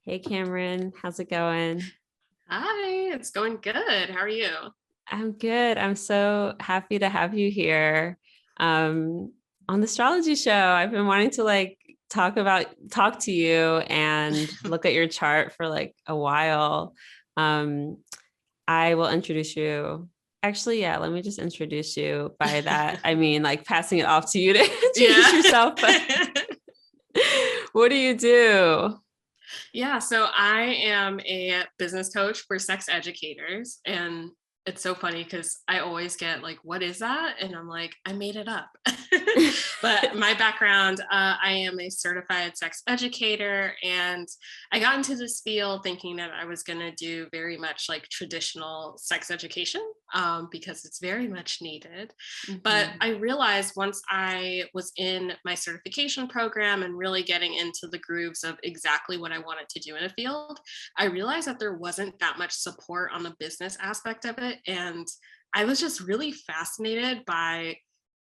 Hey Cameron, how's it going? Hi, it's going good. How are you? I'm good. I'm so happy to have you here um, on the astrology show. I've been wanting to talk to you and look at your chart for like a while. Um, I will introduce you. Actually, yeah, let me just introduce you. By that, I mean like passing it off to you to introduce Yeah. yourself. But what do you do? Yeah, so I am a business coach for sex educators. And it's so funny because I always get like, what is that? And I'm like, I made it up. But my background, I am a certified sex educator. And I got into this field thinking that I was going to do very much like traditional sex education because it's very much needed. But Mhm. I realized once I was in my certification program and really getting into the grooves of exactly what I wanted to do in a field, I realized that there wasn't that much support on the business aspect of it. And I was just really fascinated by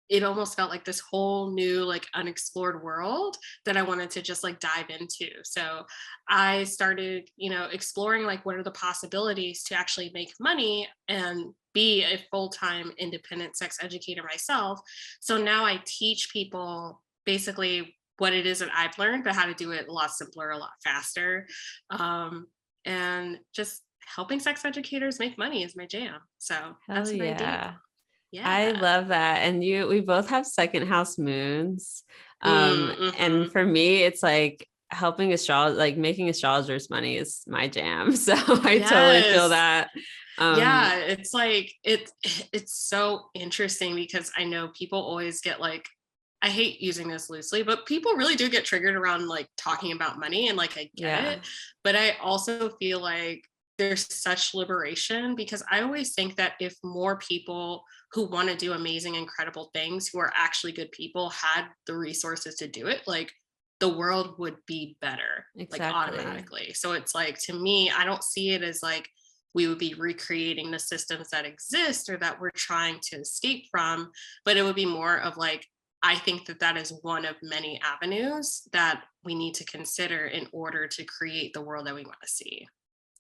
it. Almost felt like this whole new like unexplored world that I wanted to just like dive into. So I started, exploring like what are the possibilities to actually make money and be a full-time independent sex educator myself. So now I teach people basically what it is that I've learned, but how to do it a lot simpler, a lot faster. Um, and just helping sex educators make money is my jam. So Hell that's what I do. yeah. I Yeah. love that. And we both have second house moons. And Mm-hmm. for me, it's like helping astrology, like making astrologers money is my jam. So I totally feel Yes. that. Um, Yeah, it's like it's so interesting because I know people always get like, I hate using this loosely, but people really do get triggered around like talking about money, and like I get yeah, it, but I also feel like there's such liberation because I always think that if more people who want to do amazing incredible things who are actually good people had the resources to do it, like the world would be better like exactly. automatically. So it's like, to me, I don't see it as like we would be recreating the systems that exist or that we're trying to escape from, but it would be more of like, I think that that is one of many avenues that we need to consider in order to create the world that we want to see.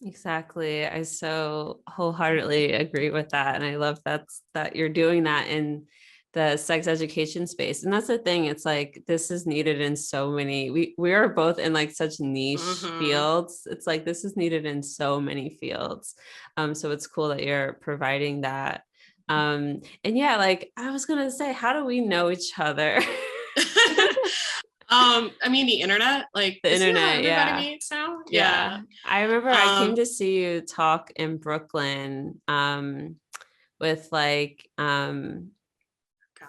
Exactly. I so wholeheartedly agree with that. And I love that you're doing that in the sex education space. And that's the thing. It's like this is needed in so many, we are both in like such niche Hmm. fields. It's like this is needed in so many fields. So it's cool that you're providing that. And yeah, like I was gonna say, how do we know each other? I mean, the internet, like, The isn't that how internet, everybody yeah. meets now? Yeah. Yeah. I remember I came Um, to see you talk in Brooklyn with like who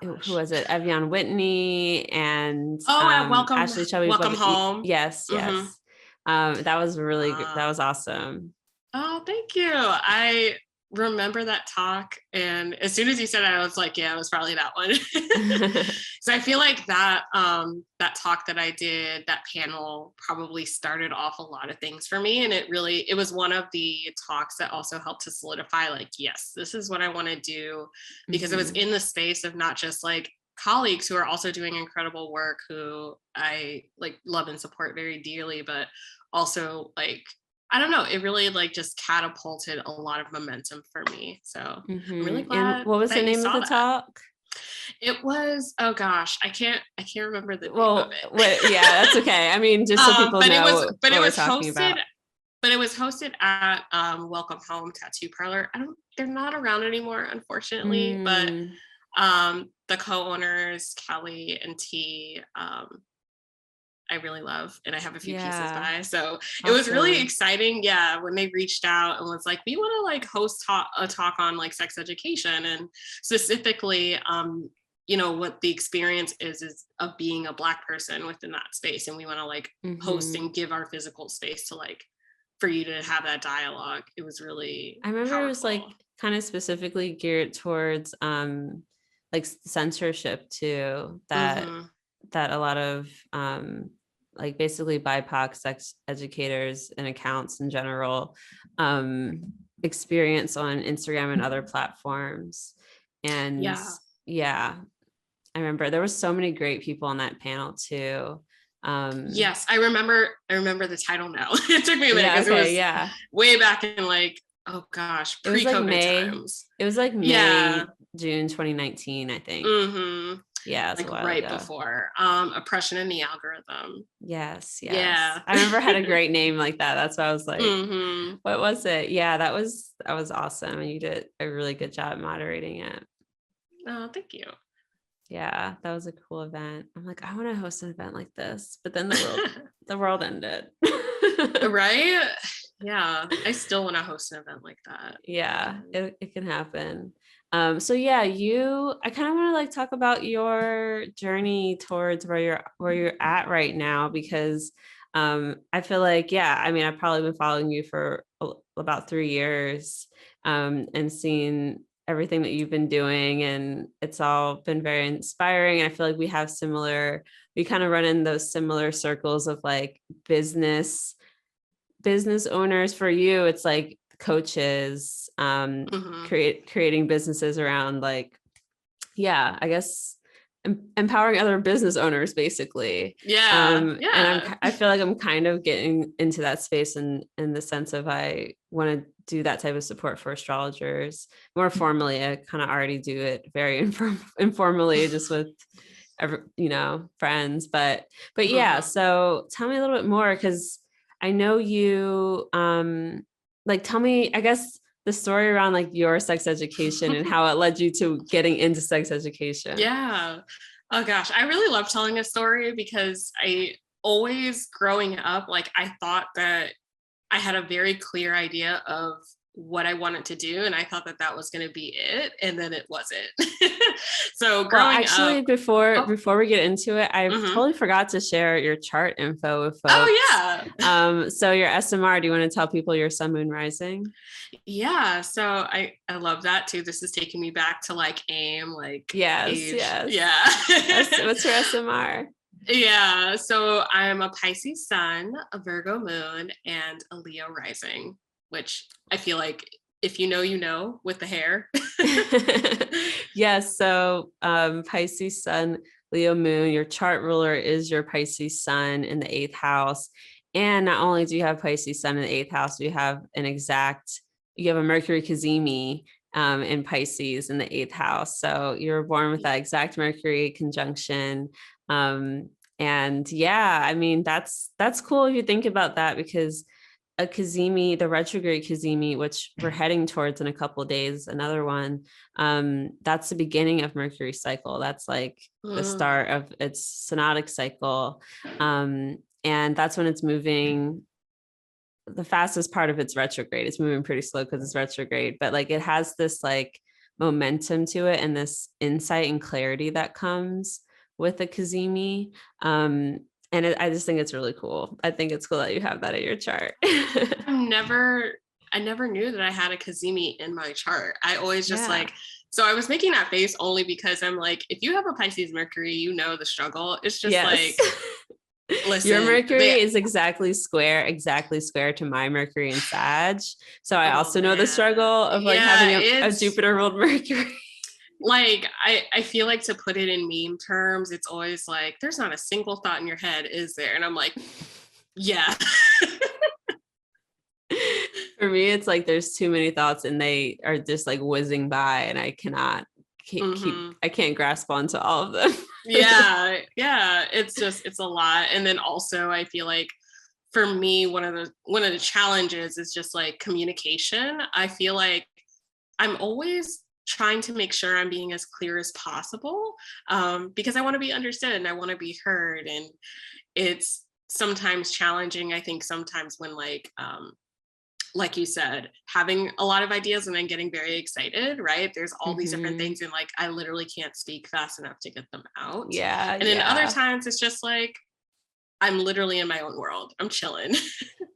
Gosh. was it? Evian Whitney and Oh, at Ashley Chubby Welcome Bubby. Home. Yes, Hmm. yes. That was that was awesome. Oh, thank you. I remember that talk. And as soon as you said it, I was like, yeah, it was probably that one. So I feel like that talk that I did, that panel probably started off a lot of things for me. And it was one of the talks that also helped to solidify, like, yes, this is what I want to do. Because it was Mhm. in the space of not just like colleagues who are also doing incredible work, who I like love and support very dearly, but also like, I don't know, it really like just catapulted a lot of momentum for me. So I'm really And glad what was the that you name of saw the that. talk? It was, oh gosh, I can't remember the name of Well, it. what, yeah, that's okay. I mean, just so people But it know was but what it we're was talking hosted about. but it was hosted at Welcome Home Tattoo Parlor. I don't They're not around anymore, unfortunately, but Mm, the co-owners, Kelly and T, I really love, and I have a few pieces yeah, by. So it was really awesome. exciting. Yeah. When they reached out and was like, we want to like host a talk on like sex education, and specifically, what the experience is of being a Black person within that space. And we want to like host Hmm. and give our physical space to like, for you to have that dialogue. It was really I remember it was powerful. like kind of specifically geared towards like censorship too, Hmm. that a lot of like basically BIPOC sex educators and accounts in general experience on Instagram and other platforms. And Yeah. yeah, I remember there were so many great people on that panel too. Yes, I remember the title now. It took me a minute Yeah. because it Okay. was Yeah. way back in like, oh gosh, It was like pre-COVID May. times. It was like Yeah. May, June 2019, I think. Mm-hmm. Yeah, it's a Like while right ago. before. Oppression in the Algorithm. Yes, yes. Yeah. I remember I had a great name like that. That's why I was like, Mm-hmm. what was it? Yeah, that was awesome. And you did a really good job moderating it. Oh, thank you. Yeah, that was a cool event. I'm like, I want to host an event like this, but then the world ended. Right? Yeah. I still want to host an event like that. Yeah, it can happen. So yeah, I kind of want to like talk about your journey towards where you're at right now, because I feel like, yeah, I mean, I've probably been following you for about 3 years, and seeing everything that you've been doing, and it's all been very inspiring. I feel like we kind of run in those similar circles of like business owners. For you, it's like coaches, Mm-hmm. creating businesses around like, yeah, I guess empowering other business owners basically. Yeah. And Yeah. I feel like I'm kind of getting into that space in the sense of I want to do that type of support for astrologers more formally. I kind of already do it very informally, just with friends, but yeah. Mm-hmm. So tell me a little bit more, because I know you, like, tell me, I guess, the story around like your sex education and how it led you to getting into sex education. Yeah. Oh gosh, I really love telling a story because I always growing up, like I thought that I had a very clear idea of what I wanted to do, and I thought that that was going to be it, and then it wasn't. So Well, growing actually, up, before oh, before we get into it, I mhm. totally forgot to share your chart info with Oh folks. yeah, So your SMR, do you want to tell people your sun, moon, rising? yeah. So I love that too. This is taking me back to like AIM, like Yes, age. yes. Yeah. What's your SMR? Yeah, so I'm a Pisces sun, a Virgo moon, and a Leo rising, which I feel like if you know, you know with the hair. Yes. So Pisces sun, Leo moon, your chart ruler is your Pisces sun in the eighth house. And not only do you have Pisces sun in the eighth house, you have a Mercury Cazimi in Pisces in the eighth house. So you were born with that exact Mercury conjunction. And yeah, I mean, that's cool if you think about that, because a Cazimi, the retrograde Cazimi, which we're heading towards in a couple of days, another one, that's the beginning of Mercury's cycle. That's like the Mm, start of its synodic cycle. And that's when it's moving. The fastest part of its retrograde. It's moving pretty slow because it's retrograde, but like it has this like momentum to it and this insight and clarity that comes with a Kazemi. I just think it's really cool. I think it's cool that you have that in your chart. I've never, I never knew that I had a Kazimi in my chart. I always just Yeah. like, so I was making that face only because I'm like, if you have a Pisces Mercury, you know the struggle. It's just Yes. like, Your listen, Mercury is exactly square to my Mercury in Sag. So I oh also know the struggle man, of like yeah, having a it's Jupiter ruled Mercury. like I feel like to put it in meme terms, it's always like there's not a single thought in your head, is there? And I'm like, yeah. For me, it's like there's too many thoughts and they are just like whizzing by, and I Hmm. I can't grasp onto all of them. Yeah, yeah. It's a lot. And then also I feel like for me, one of the challenges is just like communication. I feel like I'm always trying to make sure I'm being as clear as possible, because I want to be understood and I want to be heard. And it's sometimes challenging. I think sometimes when like you said, having a lot of ideas and then getting very excited, right? There's all these different Mhm. things, and like I literally can't speak fast enough to get them out. Yeah, And then other yeah. times it's just like I'm literally in my own world. I'm chilling.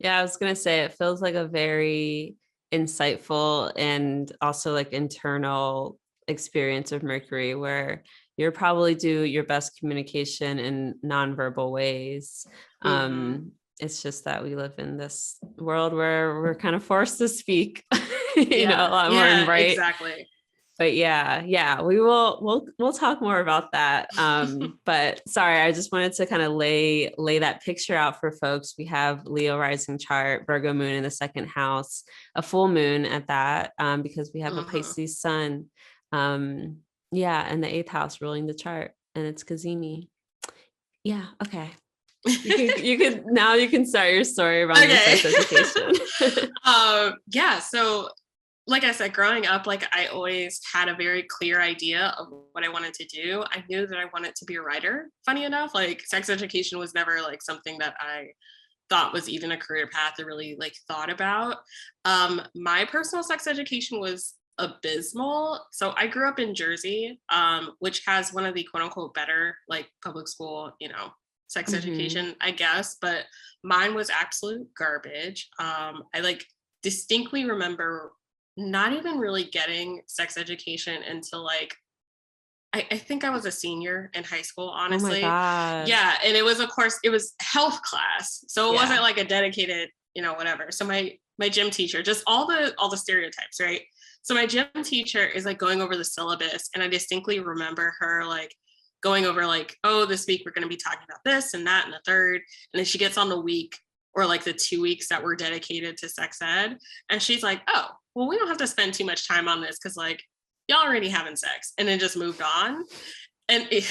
Yeah, I was gonna say it feels like a very insightful and also like internal experience of Mercury, where you're probably do your best communication in nonverbal ways. Hmm. It's just that we live in this world where we're kind of forced to speak, a Yeah, lot more and yeah, write. exactly. But yeah, we'll talk more about that. But sorry, I just wanted to kind of lay that picture out for folks. We have Leo rising chart, Virgo moon in the second house, a full moon at that, because we have a Pisces sun. Yeah, and the eighth house ruling the chart, and it's Kazemi. Yeah, okay. You could now you can start your story around your sex education. Yeah, so like I said, growing up, like I always had a very clear idea of what I wanted to do. I knew that I wanted to be a writer. Funny enough, like sex education was never like something that I thought was even a career path or really like thought about. My personal sex education was abysmal. So I grew up in Jersey, which has one of the quote unquote better like public school, sex education, I guess, but mine was absolute garbage. I like distinctly remember not even really getting sex education until like I think I was a senior in high school, honestly. Oh my God. Yeah. And it was, of course, it was health class. So it wasn't like a dedicated, whatever. So my gym teacher, just all the stereotypes, right? So my gym teacher is like going over the syllabus, and I distinctly remember her like going over like, oh, this week we're going to be talking about this and that and the third. And then she gets on the week or like the 2 weeks that were dedicated to sex ed. And she's like, oh, well, we don't have to spend too much time on this because like y'all already having sex, and then just moved on. And it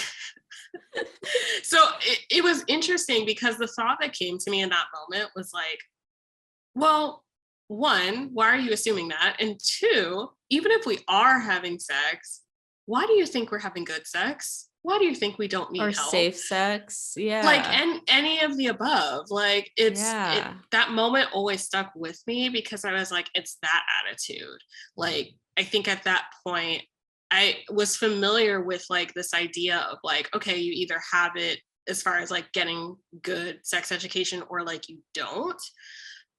was interesting because the thought that came to me in that moment was like, well, one, why are you assuming that? And two, even if we are having sex, why do you think we're having good sex? Why do you think we don't need or help? safe sex? Yeah. Like any of the above. Like that moment always stuck with me because I was like, it's that attitude. Like, I think at that point, I was familiar with like this idea of like, okay, you either have it as far as like getting good sex education or like you don't.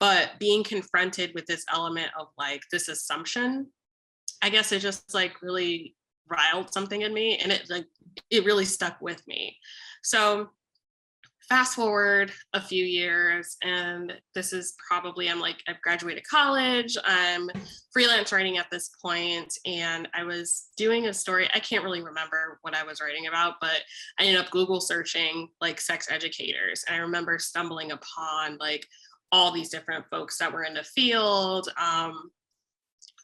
But being confronted with this element of like this assumption, I guess it just like really riled something in me, and it really stuck with me. So fast forward a few years, and this is probably, I've graduated college, I'm freelance writing at this point, and I was doing a story. I can't really remember what I was writing about, but I ended up Google searching like sex educators. And I remember stumbling upon like all these different folks that were in the field,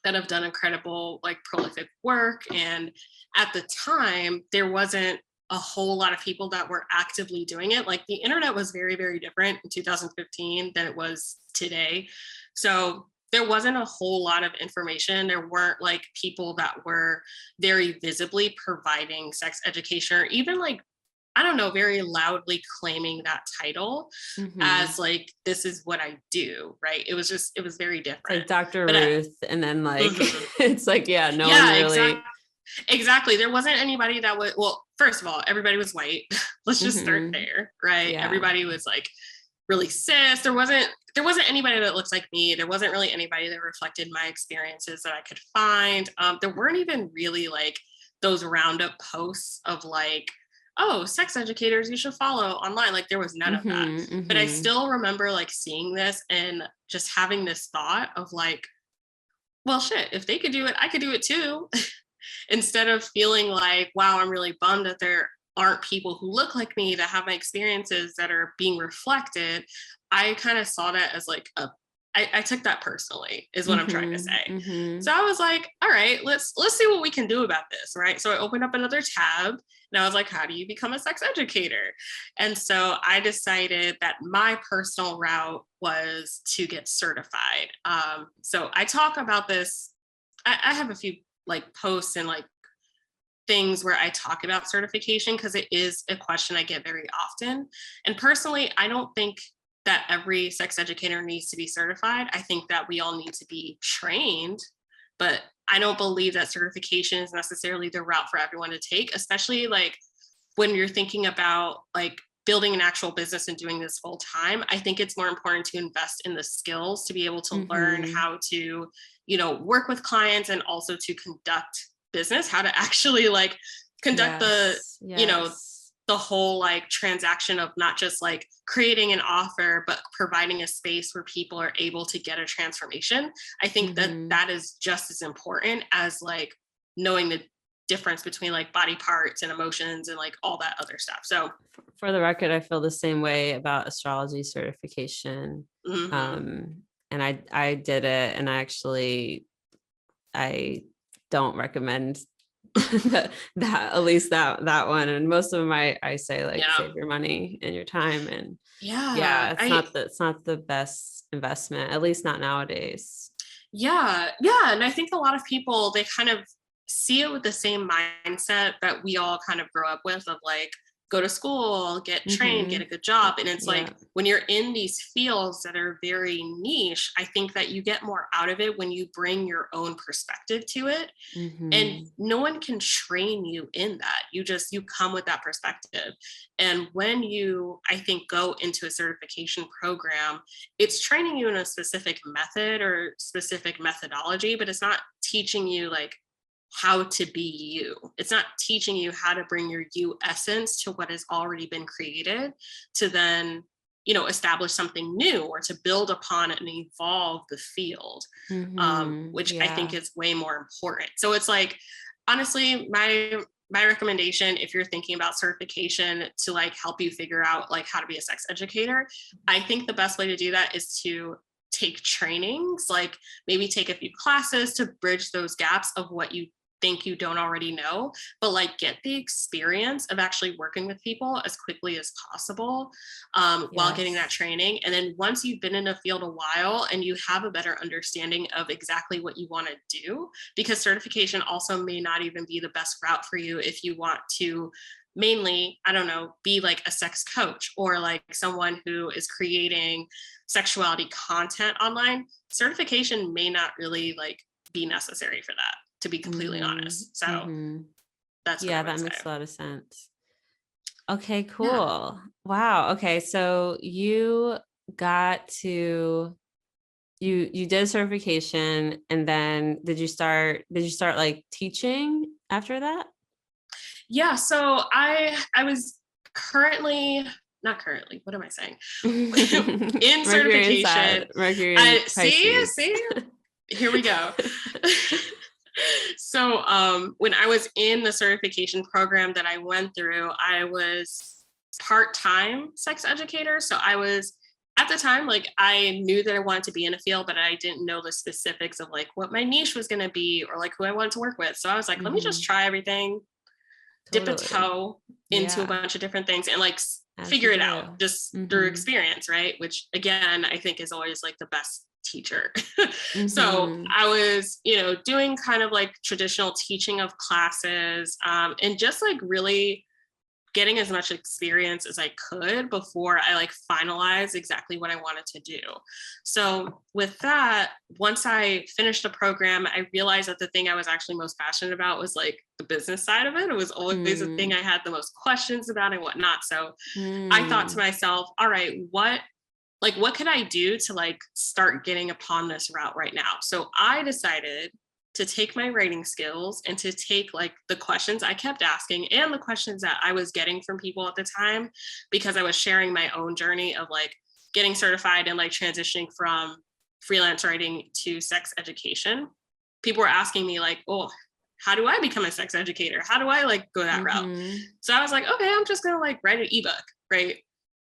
that have done incredible, like prolific work. And at the time, there wasn't a whole lot of people that were actively doing it. Like the internet was very, very different in 2015 than it was today. So there wasn't a whole lot of information. There weren't like people that were very visibly providing sex education, or even like, I don't know, very loudly claiming that title as like, this is what I do, right? It was very different. Like Dr. Ruth, and then like, it's like, no one really. Exactly. There wasn't anybody that would, well, first of all, everybody was white. Let's just start there, right? Yeah. Everybody was like really cis. There wasn't anybody that looks like me. There wasn't really anybody that reflected my experiences that I could find. There weren't even really like those roundup posts of like, oh, sex educators you should follow online. Like there was none of that. But I still remember like seeing this and just having this thought of like, well, shit, if they could do it, I could do it too. Instead of feeling like, wow, I'm really bummed that there aren't people who look like me that have my experiences that are being reflected, I kind of saw that as like I took that personally, is what I'm trying to say. So I was like, all right, let's see what we can do about this, right? So I opened up another tab, and I was like, how do you become a sex educator? And so I decided that my personal route was to get certified. So I talk about this. I have a few like posts and like things where I talk about certification because it is a question I get very often. And personally, I don't think that every sex educator needs to be certified. I think that we all need to be trained, but I don't believe that certification is necessarily the route for everyone to take, especially like when you're thinking about like building an actual business and doing this full time. I think it's more important to invest in the skills to be able to learn how to, work with clients, and also to conduct business, how to actually like conduct the whole like transaction of not just like creating an offer, but providing a space where people are able to get a transformation. I think that is just as important as like knowing the difference between like body parts and emotions and like all that other stuff. So For the record, I feel the same way about astrology certification. And I did it, and I don't recommend that at least that one. And most of them I say like save your money and your time, and it's not the best investment, at least not nowadays. And I think a lot of people, they kind of see it with the same mindset that we all kind of grow up with, of like, go to school, get trained, get a good job. And it's like, when you're in these fields that are very niche, I think that you get more out of it when you bring your own perspective to it. And no one can train you in that. You come with that perspective. And when you, I think, go into a certification program, it's training you in a specific method or specific methodology, but it's not teaching you like how to be you. It's not teaching you how to bring your you essence to what has already been created to then, establish something new or to build upon and evolve the field, which I think is way more important. So it's like, honestly, my recommendation, if you're thinking about certification to like help you figure out like how to be a sex educator, I think the best way to do that is to take trainings, like maybe take a few classes to bridge those gaps of what you think you don't already know, but like get the experience of actually working with people as quickly as possible while getting that training. And then once you've been in a field a while and you have a better understanding of exactly what you want to do, because certification also may not even be the best route for you if you want to mainly, I don't know, be like a sex coach or like someone who is creating sexuality content online. Certification may not really like be necessary for that, to be completely honest. So that's what that makes a lot of sense. Okay, cool. Wow. Okay, so you got to you did certification, and then did you start like teaching after that? Yeah, so I was not currently, what am I saying? In certification. Mercury see, here we go. So when I was in the certification program that I went through, I was part-time sex educator. So I was, at the time, like I knew that I wanted to be in a field, but I didn't know the specifics of like what my niche was going to be or like who I wanted to work with. So I was like, let me just try everything, dip a toe into a bunch of different things and like figure it out just through experience, right? Which again, I think is always like the best teacher. So I was, doing kind of like traditional teaching of classes and just like really getting as much experience as I could before I like finalized exactly what I wanted to do. So with that, once I finished the program, I realized that the thing I was actually most passionate about was like the business side of it. It was always the thing I had the most questions about and whatnot. So I thought to myself, all right, what could I do to like start getting upon this route right now? So I decided to take my writing skills and to take like the questions I kept asking and the questions that I was getting from people at the time, because I was sharing my own journey of like getting certified and like transitioning from freelance writing to sex education. People were asking me like, oh, how do I become a sex educator? How do I like go that route? So I was like, okay, I'm just going to like write an ebook, right?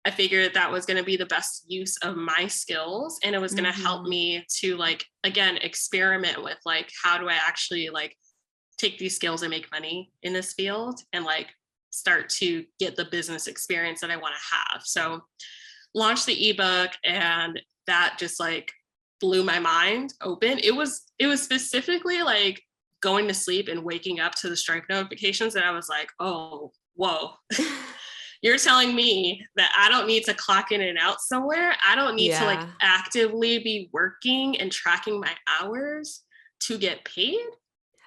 I figured that was going to be the best use of my skills. And it was going to help me to like, again, experiment with like, how do I actually like take these skills and make money in this field and like start to get the business experience that I want to have. So launched the ebook, and that just like blew my mind open. It was specifically like going to sleep and waking up to the Stripe notifications that I was like, oh, whoa. You're telling me that I don't need to clock in and out somewhere. I don't need to like actively be working and tracking my hours to get paid.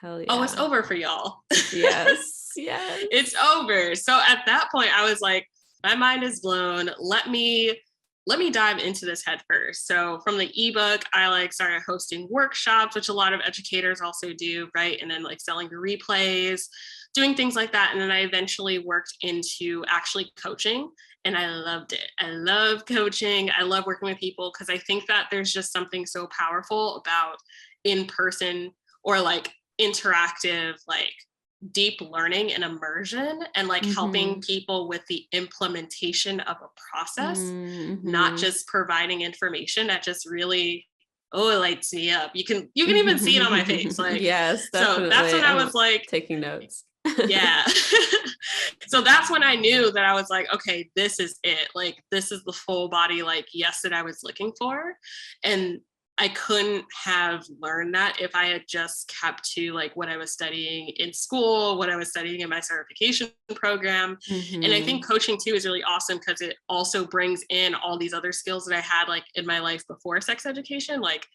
Hell yeah. Oh, it's over for y'all. Yes. It's over. So at that point I was like, my mind is blown. Let me dive into this head first. So from the ebook, I like started hosting workshops, which a lot of educators also do, right? And then like selling the replays, doing things like that. And then I eventually worked into actually coaching, and I loved it. I love coaching. I love working with people because I think that there's just something so powerful about in-person or like interactive, like deep learning and immersion, and like helping Mm-hmm. people with the implementation of a process, not Mm-hmm. just providing information that just really, oh, it lights me up. You can even see it on my face. Like, Yes, so that's definitely. when I I'm was like, taking notes. yeah. So that's when I knew that I was like, okay, this is it. Like, this is the full body, like, yes, that I was looking for. And I couldn't have learned that if I had just kept to like what I was studying in school, what I was studying in my certification program. And I Mm-hmm. think coaching too is really awesome because it also brings in all these other skills that I had like in my life before sex education. Like,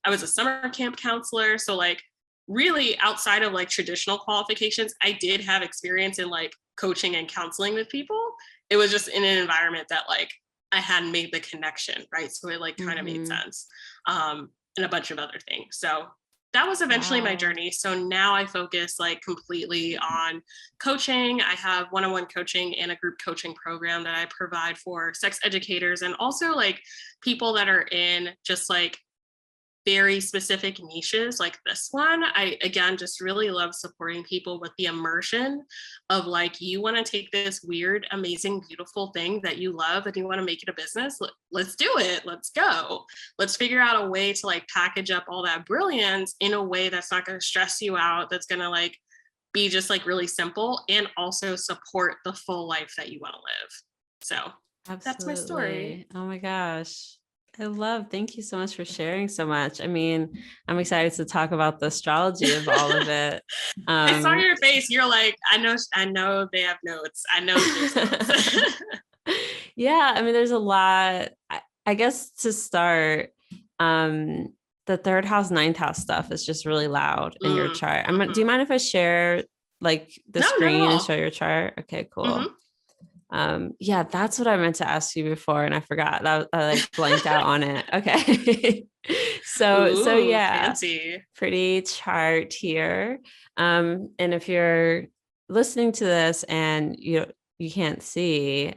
I was a summer camp counselor. So like, really outside of like traditional qualifications, I did have experience in like coaching and counseling with people. It was just in an environment that like I hadn't made the connection, right? So it like kind of made Mm-hmm. sense. And a bunch of other things. So that was eventually my Wow. journey. So now I focus like completely on coaching. I have one-on-one coaching and a group coaching program that I provide for sex educators and also like people that are in just like very specific niches like this one. I again just really love supporting people with the immersion of like, you want to take this weird, amazing, beautiful thing that you love and you want to make it a business. Let's do it. Let's go. Let's figure out a way to like package up all that brilliance in a way that's not going to stress you out, that's going to like be just like really simple and also support the full life that you want to live. So that's my story. Absolutely. Oh my gosh. Thank you so much for sharing so much. I mean, I'm excited to talk about the astrology of all of it. I saw Um, your face. You're like, I know they have notes. I know there's notes. yeah, I mean, there's a lot. I guess to start, um, the third house, ninth house stuff is just really loud in your chart. Do you Mm-hmm. mind if I share like the No, not at screen and show all. your chart? Okay, Mm-hmm. cool. Yeah, that's what I meant to ask you before, and I forgot that I like blanked out on it. Okay. So Ooh, yeah, fancy. pretty chart here. And if you're listening to this and you can't see,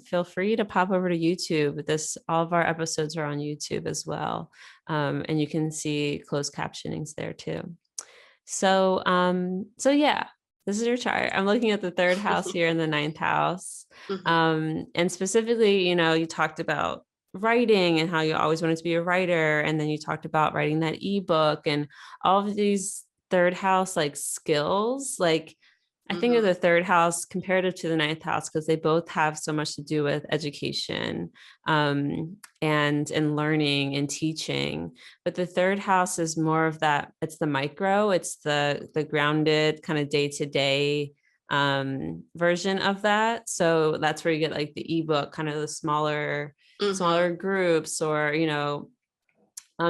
feel free to pop over to YouTube. All of our episodes are on YouTube as well. And you can see closed captionings there too. So yeah, this is your chart. I'm looking at the third house here in the ninth house. Mm-hmm. And specifically, you talked about writing and how you always wanted to be a writer. And then you talked about writing that ebook and all of these third house like skills. Like I think of Mm-hmm. the third house comparative to the ninth house because they both have so much to do with education and learning and teaching. But the third house is more of that. It's the micro. It's the grounded kind of day to day version of that. So that's where you get like the ebook, kind of the Mm-hmm. smaller groups, or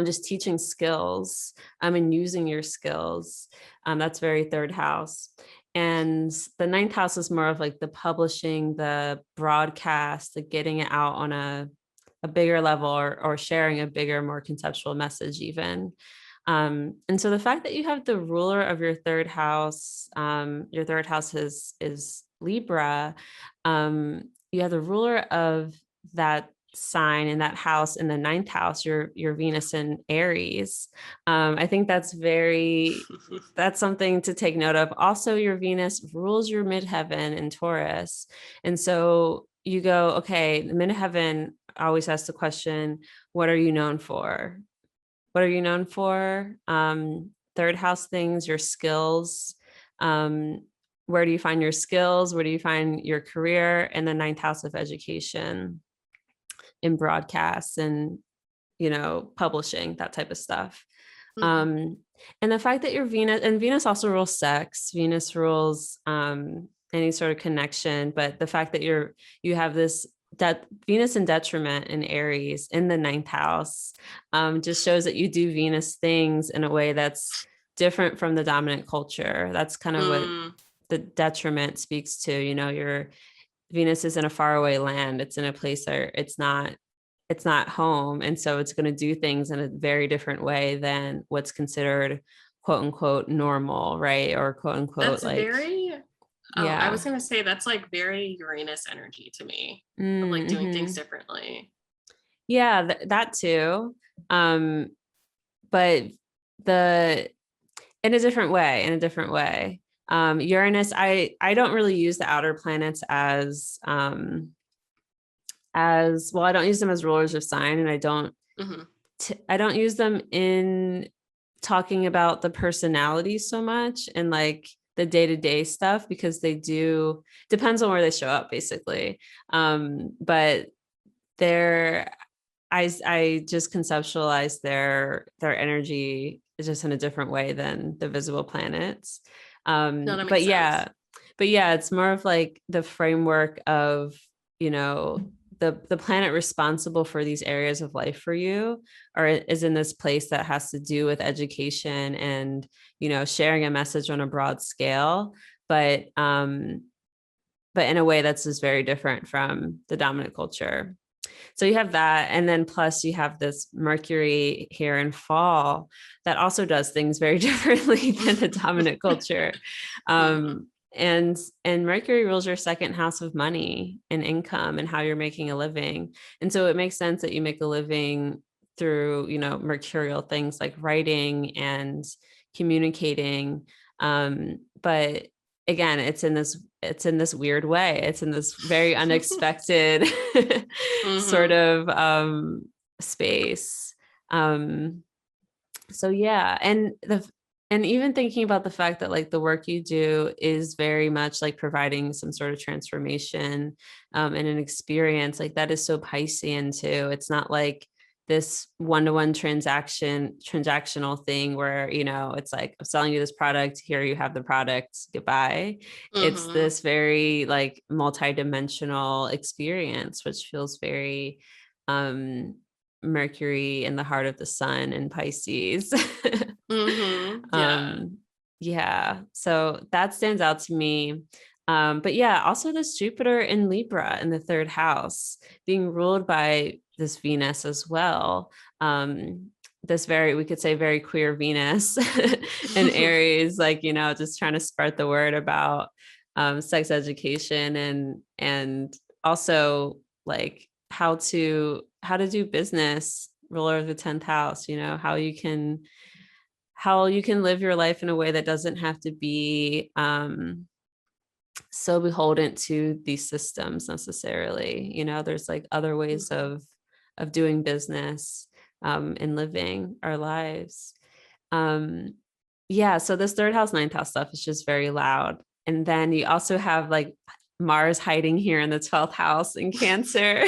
just teaching skills and using your skills. That's very third house. And the ninth house is more of like the publishing, the broadcast, the getting it out on a bigger level, or sharing a bigger, more conceptual message even. And so the fact that you have the ruler of your third house is Libra. You have the ruler of that sign in that house in the ninth house, your Venus in Aries. I think that's something to take note of. Also, your Venus rules your midheaven in Taurus. And so you go, okay, the midheaven always asks the question, what are you known for? What are you known for? Third house things, your skills. Um, where do you find your skills? Where do you find your career? And the ninth house of education in broadcasts and publishing, that type of stuff. Mm-hmm. um and the fact that your Venus also rules sex. Venus rules any sort of connection, but the fact that you have this that Venus in detriment in Aries in the ninth house just shows that you do Venus things in a way that's different from the dominant culture. That's kind of what Mm. the detriment speaks to. Your Venus is in a faraway land. It's in a place where it's not home. And so it's going to do things in a very different way than what's considered quote unquote normal, right? Or quote unquote That's like, very, oh, I yeah. was going to say that's like very Uranus energy to me of like doing things Mm-hmm. differently. Yeah, that too. But the in a different way, Uranus, I don't really use the outer planets as well. I don't use them as rulers of sign, and Mm-hmm. I don't use them in talking about the personality so much and like the day-to-day stuff, because they do depends on where they show up basically. But they're I just conceptualize their energy just in a different way than the visible planets. No, that But makes sense. yeah, it's more of like the framework of, you know, the planet responsible for these areas of life for you, or is in this place that has to do with education and, you know, sharing a message on a broad scale. But in a way that's just very different from the dominant culture. So you have that. And then plus you have this Mercury here in fall that also does things very differently than the dominant culture. Mm-hmm. And Mercury rules your second house of money and income and how you're making a living. And so it makes sense that you make a living through, you know, mercurial things like writing and communicating. But again, it's in this weird way. It's in this very unexpected sort Mm-hmm. of space. Um, so yeah, and even thinking about the fact that like the work you do is very much like providing some sort of transformation and an experience, like that is so Piscean too. It's not like this one-to-one transactional thing where, you know, it's like, I'm selling you this product, here you have the product, goodbye. It's Mm-hmm. this very like multi-dimensional experience, which feels very Mercury in the heart of the sun in Pisces. Mm-hmm. Yeah. um yeah, so that stands out to me. But yeah, also this Jupiter in Libra in the third house being ruled by this Venus as well. This very, we could say very queer Venus in Aries, like, you know, just trying to spread the word about sex education and also like how to do business, ruler of the 10th house, you know, how you can live your life in a way that doesn't have to be so beholden to these systems necessarily. You know, there's like other ways Mhm. of doing business and living our lives. um yeah, so this third house, ninth house stuff is just very loud. And then you also have like Mars hiding here in the 12th house in Cancer.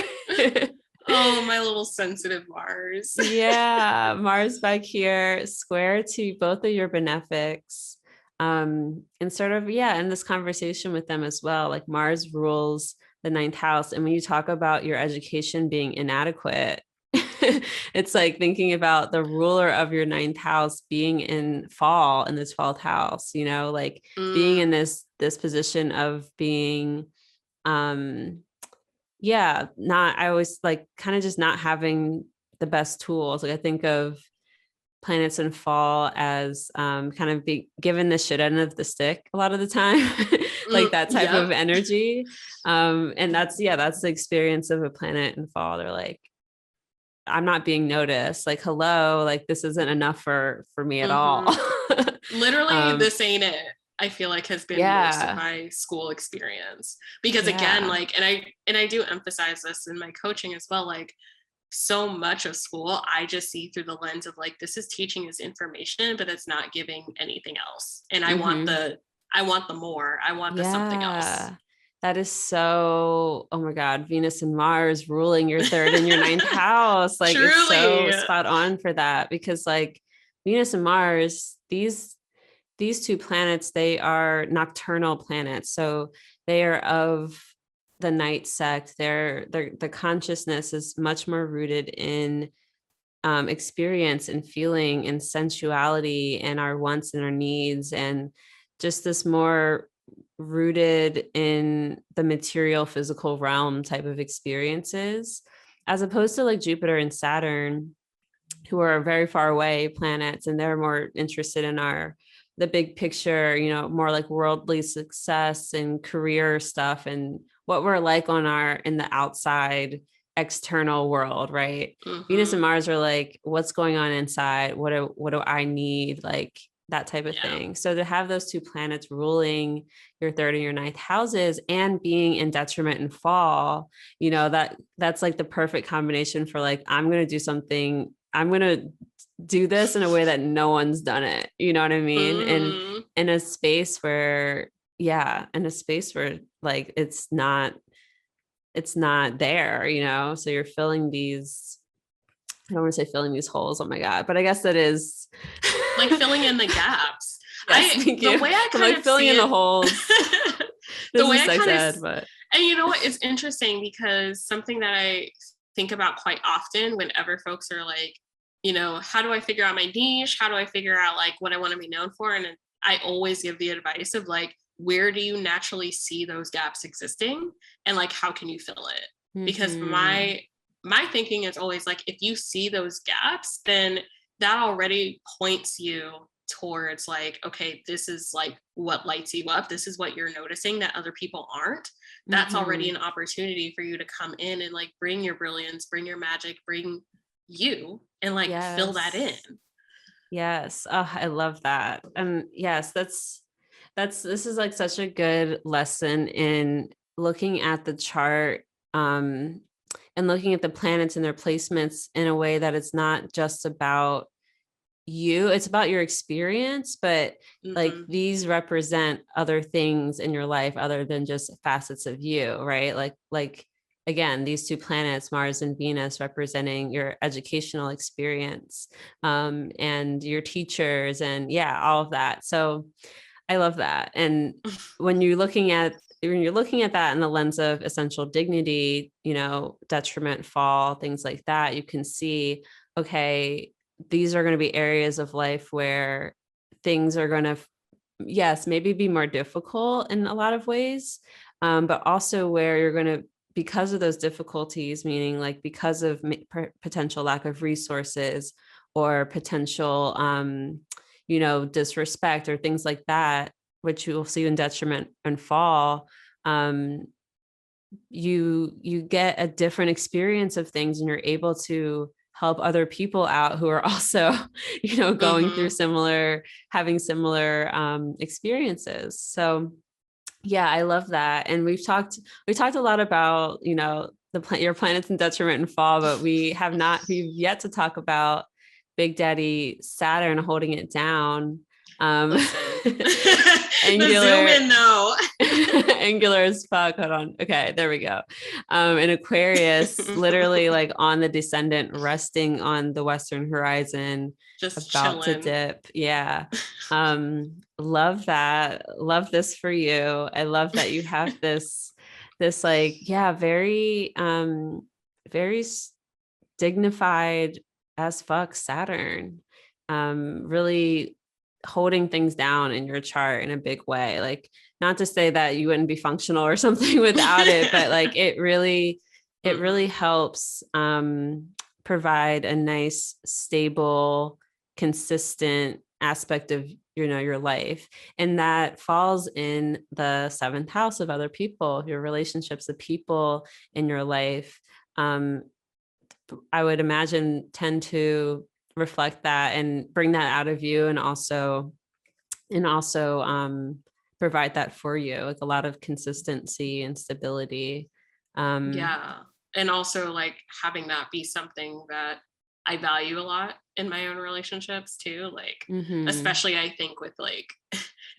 Oh, my little sensitive Mars. Yeah, Mars back here, square to both of your benefics. And sort of, yeah, in this conversation with them as well, like Mars rules the ninth house. And when you talk about your education being inadequate, it's like thinking about the ruler of your ninth house being in fall in the 12th house, you know, like being in Mm, this position of being um yeah, not, I always like kind of just not having the best tools. Like I think of planets in fall as kind of be given the shit end of the stick a lot of the time, like that type yep. of energy. And that's, yeah, that's the experience of a planet in fall. They're like, I'm not being noticed. Like, hello, like this isn't enough for me at all. Hmm. Literally, um, this ain't it. I feel like has been most of yeah, my school experience because again, yeah. like, and I do emphasize this in my coaching as well. Like, so much of school, I just see through the lens of like, this is teaching as information, but it's not giving anything else. And Hmm. I want the more. I want the something else. Yeah. That is so, oh my God, Venus and Mars ruling your third and your ninth house. Like it's Truly. so spot on for that, because like Venus and Mars, these two planets, they are nocturnal planets. So they are of the night sect. The consciousness is much more rooted in experience and feeling and sensuality and our wants and our needs, and just this more rooted in the material physical realm type of experiences, as opposed to like Jupiter and Saturn, who are very far away planets, and they're more interested in our the big picture, you know, more like worldly success and career stuff and what we're like on our in the outside external world, right? Venus and Hmm. Mars are like, what's going on inside? What do I need? Like, that type of Yeah. thing. So to have those two planets ruling your third and your ninth houses and being in detriment and fall, that's like the perfect combination for like, I'm going to do something, I'm going to do this in a way that no one's done it. You know what I mean? And Mm-hmm. in a space where, in a space where like, it's not there, so you're filling these, I don't want to say filling these holes. Oh my God. But I guess that is Like filling in the gaps. yes, thank The you. way I I'm kind like of filling see in the it, holes. the This way is I sex kind of, ed, but and you know what, it's interesting because something that I think about quite often whenever folks are like, how do I figure out my niche? How do I figure out like what I want to be known for? And I always give the advice of like, where do you naturally see those gaps existing? And like, how can you fill it? Because mm-hmm. my thinking is always like, if you see those gaps, then that already points you towards like, okay, this is like what lights you up. This is what you're noticing that other people aren't. That's already Mm-hmm. an opportunity for you to come in and like bring your brilliance, bring your magic, bring you and like fill that in. Yes. Yes. Oh, I love that. And yes, this is like such a good lesson in looking at the chart, and looking at the planets and their placements in a way that it's not just about you, it's about your experience, but like Mm-hmm. these represent other things in your life other than just facets of you, right? Like again, these two planets, Mars and Venus, representing your educational experience, and your teachers, and all of that. So I love that. And when you're looking at that in the lens of essential dignity, detriment, fall, things like that, you can see, okay, these are going to be areas of life where things are going to, yes, maybe be more difficult in a lot of ways, but also where you're going to, because of those difficulties, meaning like because of potential lack of resources or potential, disrespect or things like that, which you will see in detriment and fall, um, you get a different experience of things, and you're able to help other people out who are also going through Mm-hmm. having similar experiences. So I love that. And we talked a lot about your planets in detriment and fall, but we've yet to talk about Big Daddy Saturn holding it down. Listen, the zoom Angular in though. angular as fuck. Hold on. Okay, there we go. In Aquarius, literally like on the descendant, resting on the western horizon, Just about to chilling. dip. Yeah. Love that. Love this for you. I love that you have this like, very very dignified as fuck Saturn, really holding things down in your chart in a big way. Like, not to say that you wouldn't be functional or something without it, but like it really Mm-hmm. helps provide a nice, stable, consistent aspect of your life, and that falls in the seventh house of other people, your relationships, the people in your life. I would imagine tend to reflect that and bring that out of you, and also provide that for you, like a lot of consistency and stability. Yeah. And also like having that be something that I value a lot in my own relationships too. Like, Mm-hmm. especially I think with like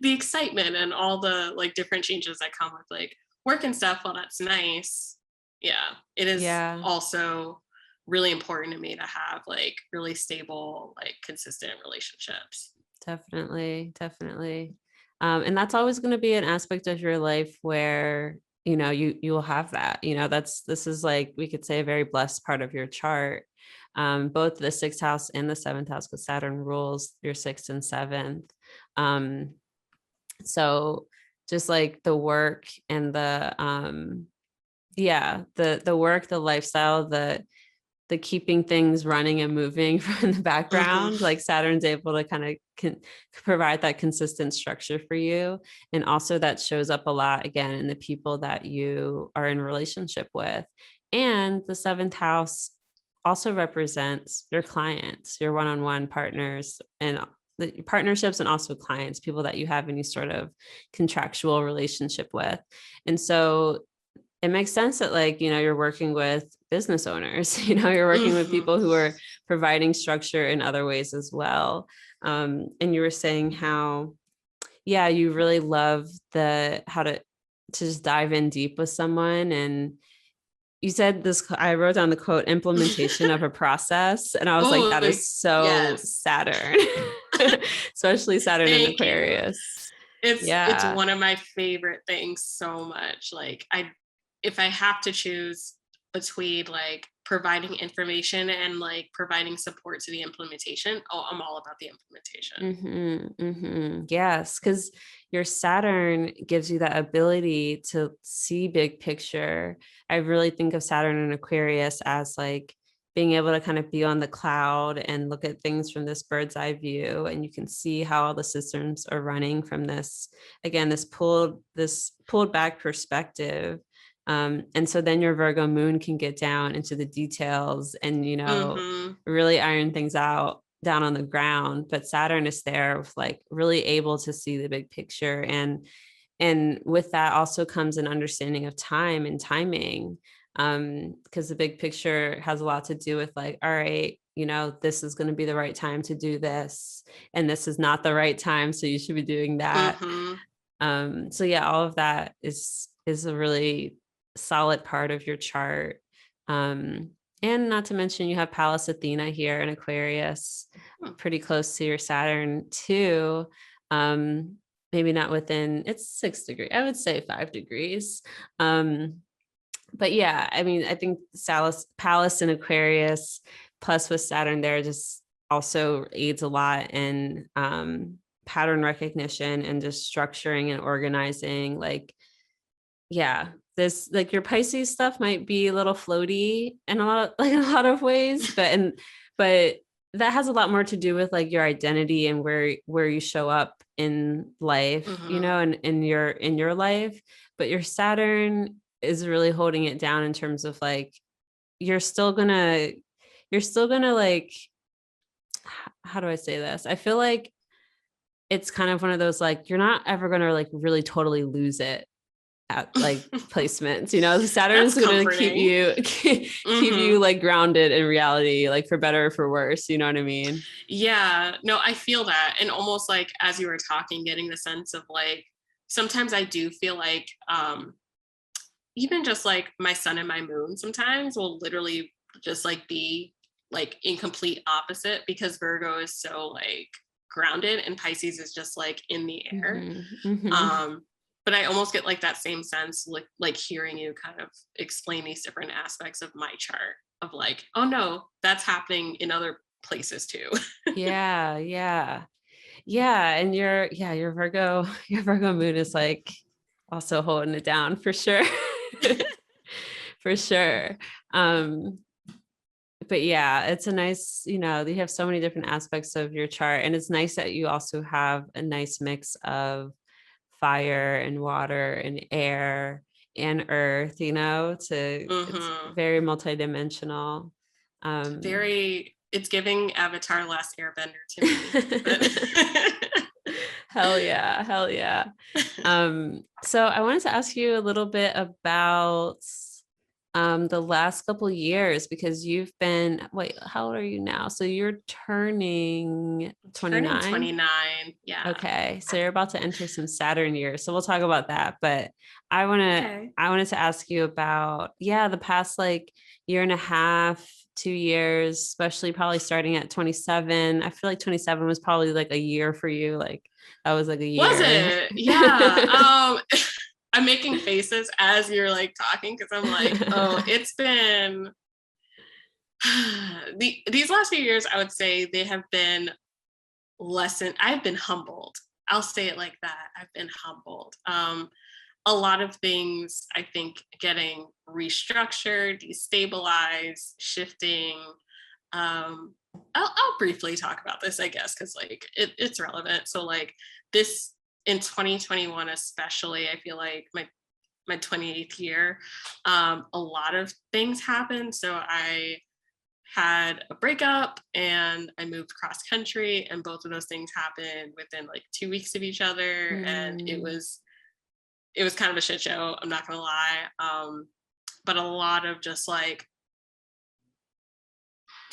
the excitement and all the like different changes that come with like work and stuff. Well, that's nice. Yeah. It is Yeah, also really important to me to have like really stable, like consistent relationships. definitely, definitely. And that's always going to be an aspect of your life where you will have that. This is, like, we could say, a very blessed part of your chart. Both the sixth house and the seventh house, because Saturn rules your sixth and seventh. Um, so just like the work and the work, the lifestyle, the keeping things running and moving from the Mm-hmm. background, like Saturn's able to kind of provide that consistent structure for you. And also that shows up a lot again in the people that you are in relationship with. And the seventh house also represents your clients, your one-on-one partners, and the partnerships and also clients, people that you have any sort of contractual relationship with. And so it makes sense that like, you know, you're working with business owners, you know, you're working with Mm-hmm. people who are providing structure in other ways as well. And you were saying how, yeah, you really love how to just dive in deep with someone. And you said this, I wrote down the quote, implementation of a process. And I was like, Oh, that is so yes. Saturn, especially Saturn in Thank you. Aquarius. It's Yeah. one of my favorite things so much. Like if I have to choose between like providing information and like providing support to the implementation, oh, I'm all about the implementation. Yes, because your Saturn gives you that ability to see big picture. I really think of Saturn and Aquarius as like being able to kind of be on the cloud and look at things from this bird's eye view, and you can see how all the systems are running from this, again, this pulled back perspective. And so then your Virgo moon can get down into the details and, you know, Mm-hmm. really iron things out down on the ground. But Saturn is there with like really able to see the big picture. And with that also comes an understanding of time and timing. Because the big picture has a lot to do with like, all right, you know, this is going to be the right time to do this, and this is not the right time, so you should be doing that. Mm-hmm. So yeah, all of that is a really solid part of your chart. And not to mention you have Pallas Athena here in Aquarius, pretty close to your Saturn too. Maybe not within, it's 6 degrees, I would say 5 degrees. But yeah, I mean, I think Pallas in Aquarius plus with Saturn there just also aids a lot in pattern recognition and just structuring and organizing. Like, yeah, this like your Pisces stuff might be a little floaty in a lot, like in a lot of ways, but that has a lot more to do with like your identity and where you show up in life, you Mm-hmm. know, and in your life. But your Saturn is really holding it down in terms of like you're still gonna like, how do I say this? I feel like it's kind of one of those like you're not ever gonna like really totally lose it at like placements, you know. The Saturn is That's going to keep comforting. you keep you Mm-hmm. like grounded in reality, like for better or for worse, you know what I mean? Yeah, no, I feel that. And almost like as you were talking, getting the sense of like sometimes I do feel like even just like my sun and my moon sometimes will literally just like be like in complete opposite because Virgo is so like grounded and Pisces is just like in the air. Um, but I almost get like that same sense, like hearing you kind of explain these different aspects of my chart of like, oh no, that's happening in other places too. Yeah, and your your Virgo moon is like also holding it down for sure. For sure. um but yeah, it's a nice, you know, you have so many different aspects of your chart, and it's nice that you also have a nice mix of fire and water and air and earth, you know, it's Mm-hmm. very multidimensional. um Very, it's giving Avatar Last Airbender to me. But Hell yeah, hell yeah. So I wanted to ask you a little bit about the last couple years, because you've been, wait, how old are you now? So you're turning turning 29. 29. Yeah. Okay, so you're about to enter some Saturn years, so we'll talk about that. But Okay. I wanted to ask you about, yeah, the past like year and a half, 2 years, especially probably starting at 27. I feel like 27 was probably like a year for you. Like that was like a Was year. it? Yeah. I'm making faces as you're like talking because I'm like, oh, it's been these last few years, I would say they have been I've been humbled. I'll say it like that. I've been humbled. A lot of things I think getting restructured, destabilized, shifting. I'll briefly talk about this, I guess, because like it's relevant. So like this in 2021, especially, I feel like my 28th year, a lot of things happened. So I had a breakup and I moved cross country, and both of those things happened within like 2 weeks of each other. And it was kind of a shit show, I'm not gonna lie. But a lot of just like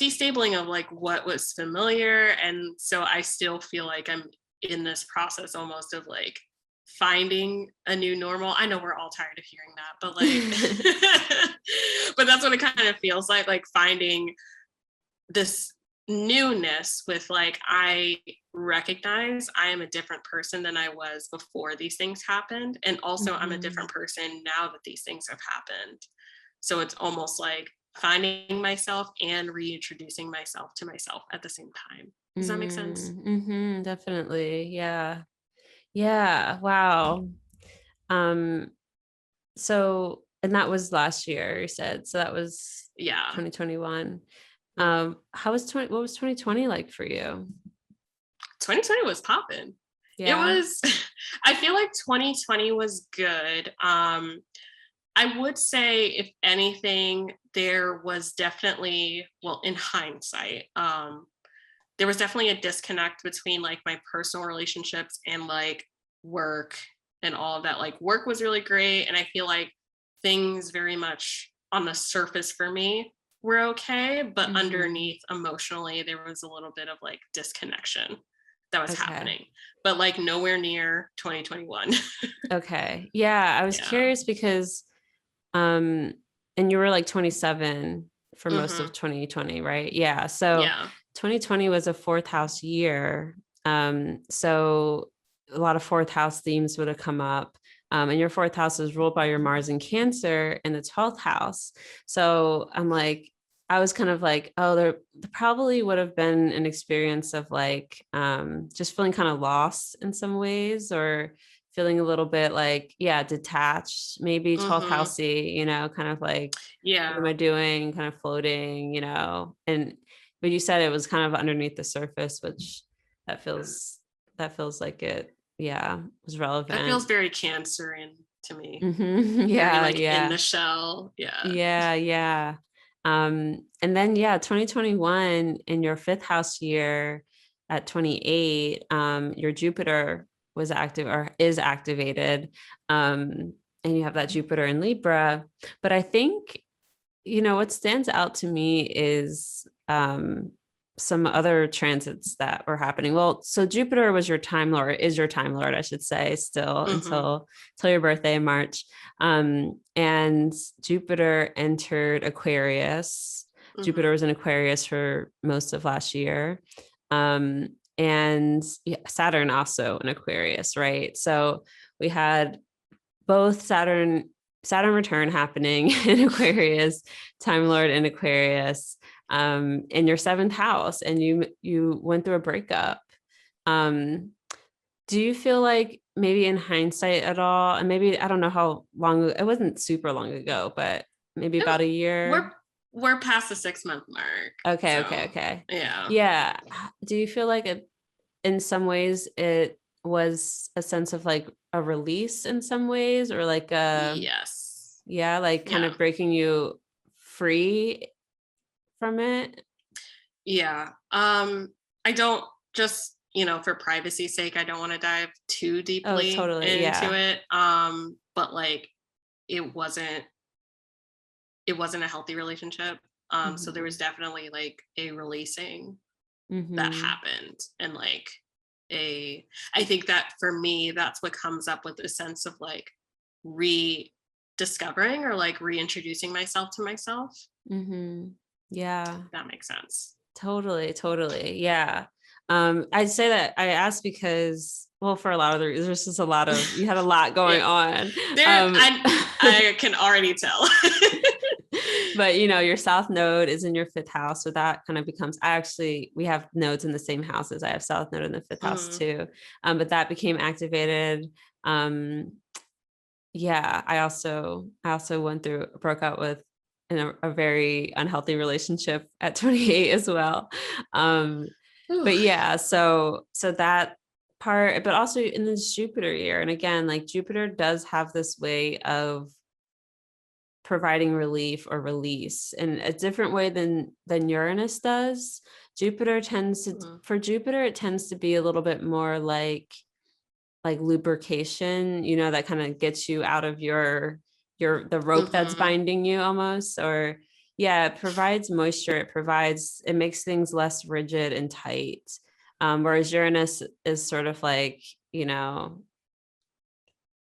destabling of like what was familiar. And so I still feel like I'm in this process almost of like finding a new normal. I know we're all tired of hearing that, but like but that's what it kind of feels like finding this newness with like, I recognize I am a different person than I was before these things happened, and also I'm a different person now that these things have happened. So it's almost like finding myself and reintroducing myself to myself at the same time. Does that make sense? Definitely. Yeah. Yeah. Wow. Um, so, and that was last year, you said. So that was Yeah. 2021. What was 2020 like for you? 2020 was popping. It Yeah. was, I feel like 2020 was good. I would say, if anything, there was definitely, well, in hindsight, there was definitely a disconnect between like my personal relationships and like work and all of that. Like work was really great, and I feel like things very much on the surface for me were okay, but underneath emotionally there was a little bit of like disconnection that was happening, but like nowhere near 2021. Okay. Yeah. I was Yeah. curious because, and you were like 27 for most of Mm-hmm. 2020, right? Yeah. So Yeah. 2020 was a fourth house year. So a lot of fourth house themes would have come up. And your fourth house is ruled by your Mars in Cancer in the 12th house. So I'm like, I was kind of like, oh, there probably would have been an experience of like just feeling kind of lost in some ways, or feeling a little bit like, yeah, detached, maybe 12th Mm-hmm. housey, kind of like, what am Yeah. I doing? Kind of floating, but you said it was kind of underneath the surface, which that feels like it, yeah, was That feels relevant. very Cancerian to me. Very Yeah, like in yeah. the shell. Yeah. Yeah, yeah. And then yeah, 2021 in your fifth house year at 28, your Jupiter was active or is activated. And you have that Jupiter in Libra. But I think, what stands out to me is some other transits that were happening. Well, so Jupiter was your time lord, is your time lord, I should say, still Mm-hmm. until your birthday in March. And Jupiter entered Aquarius. Jupiter Mm-hmm. was in Aquarius for most of last year. And Saturn also in Aquarius, right? So we had both Saturn return happening in Aquarius, Time Lord in Aquarius, in your seventh house, and you went through a breakup. Um, do you feel like maybe in hindsight at all, and maybe I don't know how long, it wasn't super long ago, but maybe It, about a we're year? we're past the 6 month mark. Okay, okay, So okay. yeah. Yeah. Do you feel like in some ways it was a sense of like a release in some ways, or like Yes. yeah, like kind Yeah. of breaking you free from it? Yeah. I don't, just, for privacy's sake, I don't want to dive too Oh, deeply totally. into Yeah. it. But like it wasn't it wasn't a healthy relationship. So there was Mhm. definitely like a releasing that Mhm. happened, and like a I think that for me that's what comes up with a sense of like rediscovering or like reintroducing myself to myself. Mhm. Yeah. If that makes sense. Totally, totally. Yeah. I'd say that I asked because, well, for a lot of the reasons, there's just you had a lot Yeah. going on. There Um, I can already tell. but your South node is in your fifth house. So that kind of becomes, we have nodes in the same houses. I have South node in the fifth house Mhm. too. But that became activated. Um, yeah, I also went through, broke out with in a very unhealthy relationship at 28 as well. Um, Whew. but yeah, so that part, but also in this Jupiter year, and again, like Jupiter does have this way of providing relief or release in a different way than Uranus does. Jupiter tends to, for Jupiter, it tends to be a little bit more like lubrication, that kind of gets you out of the rope that's binding you almost, or it provides moisture. It makes things less rigid and tight. Whereas Uranus is sort of like,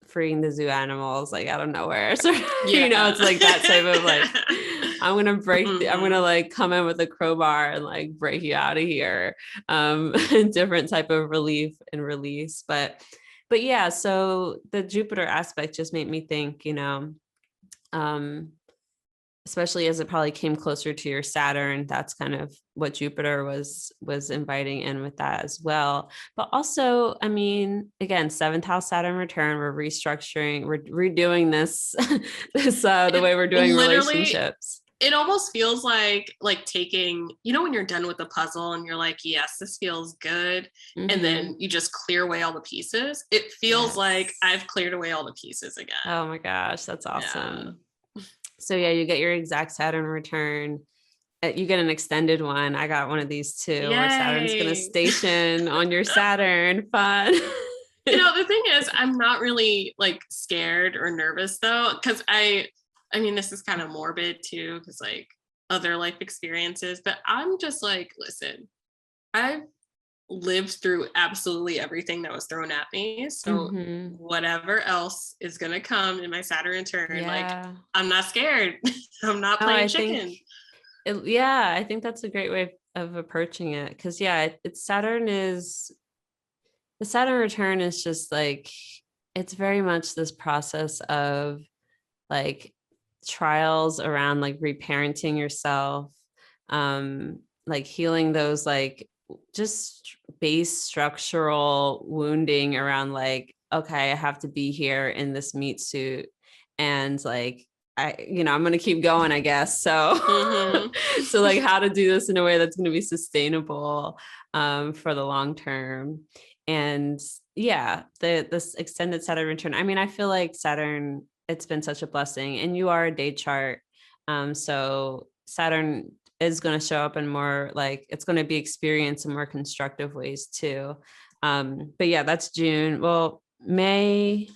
freeing the zoo animals, like out of nowhere. So, it's like that type of like, I'm going to break, I'm going to like come in with a crowbar and like break you out of here. Different type of relief and release. But yeah, so the Jupiter aspect just made me think, especially as it probably came closer to your Saturn, that's kind of what Jupiter was inviting in with that as well. But also, I mean, again, 7th house Saturn return, we're restructuring, we're redoing this, the way we're doing relationships. It almost feels like taking, when you're done with the puzzle and you're like, yes, this feels good. And then you just clear away all the pieces. It feels like I've cleared away all the pieces again. Oh my gosh, that's awesome. Yeah. So you get your exact Saturn return. You get an extended one. I got one of these too. Yay. Where Saturn's going to station on your Saturn. Fun. The thing is, I'm not really like scared or nervous though, because I mean, this is kind of morbid too, because like other life experiences, but I'm just like, listen, I've lived through absolutely everything that was thrown at me. So whatever else is going to come in my Saturn return, like I'm not scared. I'm not playing chicken. I think that's a great way of approaching it. Because the Saturn return is just like, it's very much this process of like trials around like reparenting yourself, like healing those like just base structural wounding around like, okay, I have to be here in this meat suit, and like I'm going to keep going, I guess. So, so like how to do this in a way that's going to be sustainable for the long term. And this extended Saturn return. I mean, I feel like Saturn, it's been such a blessing, and you are a day chart. So Saturn is going to show up in more like, it's going to be experienced in more constructive ways too. But that's June. Well, May,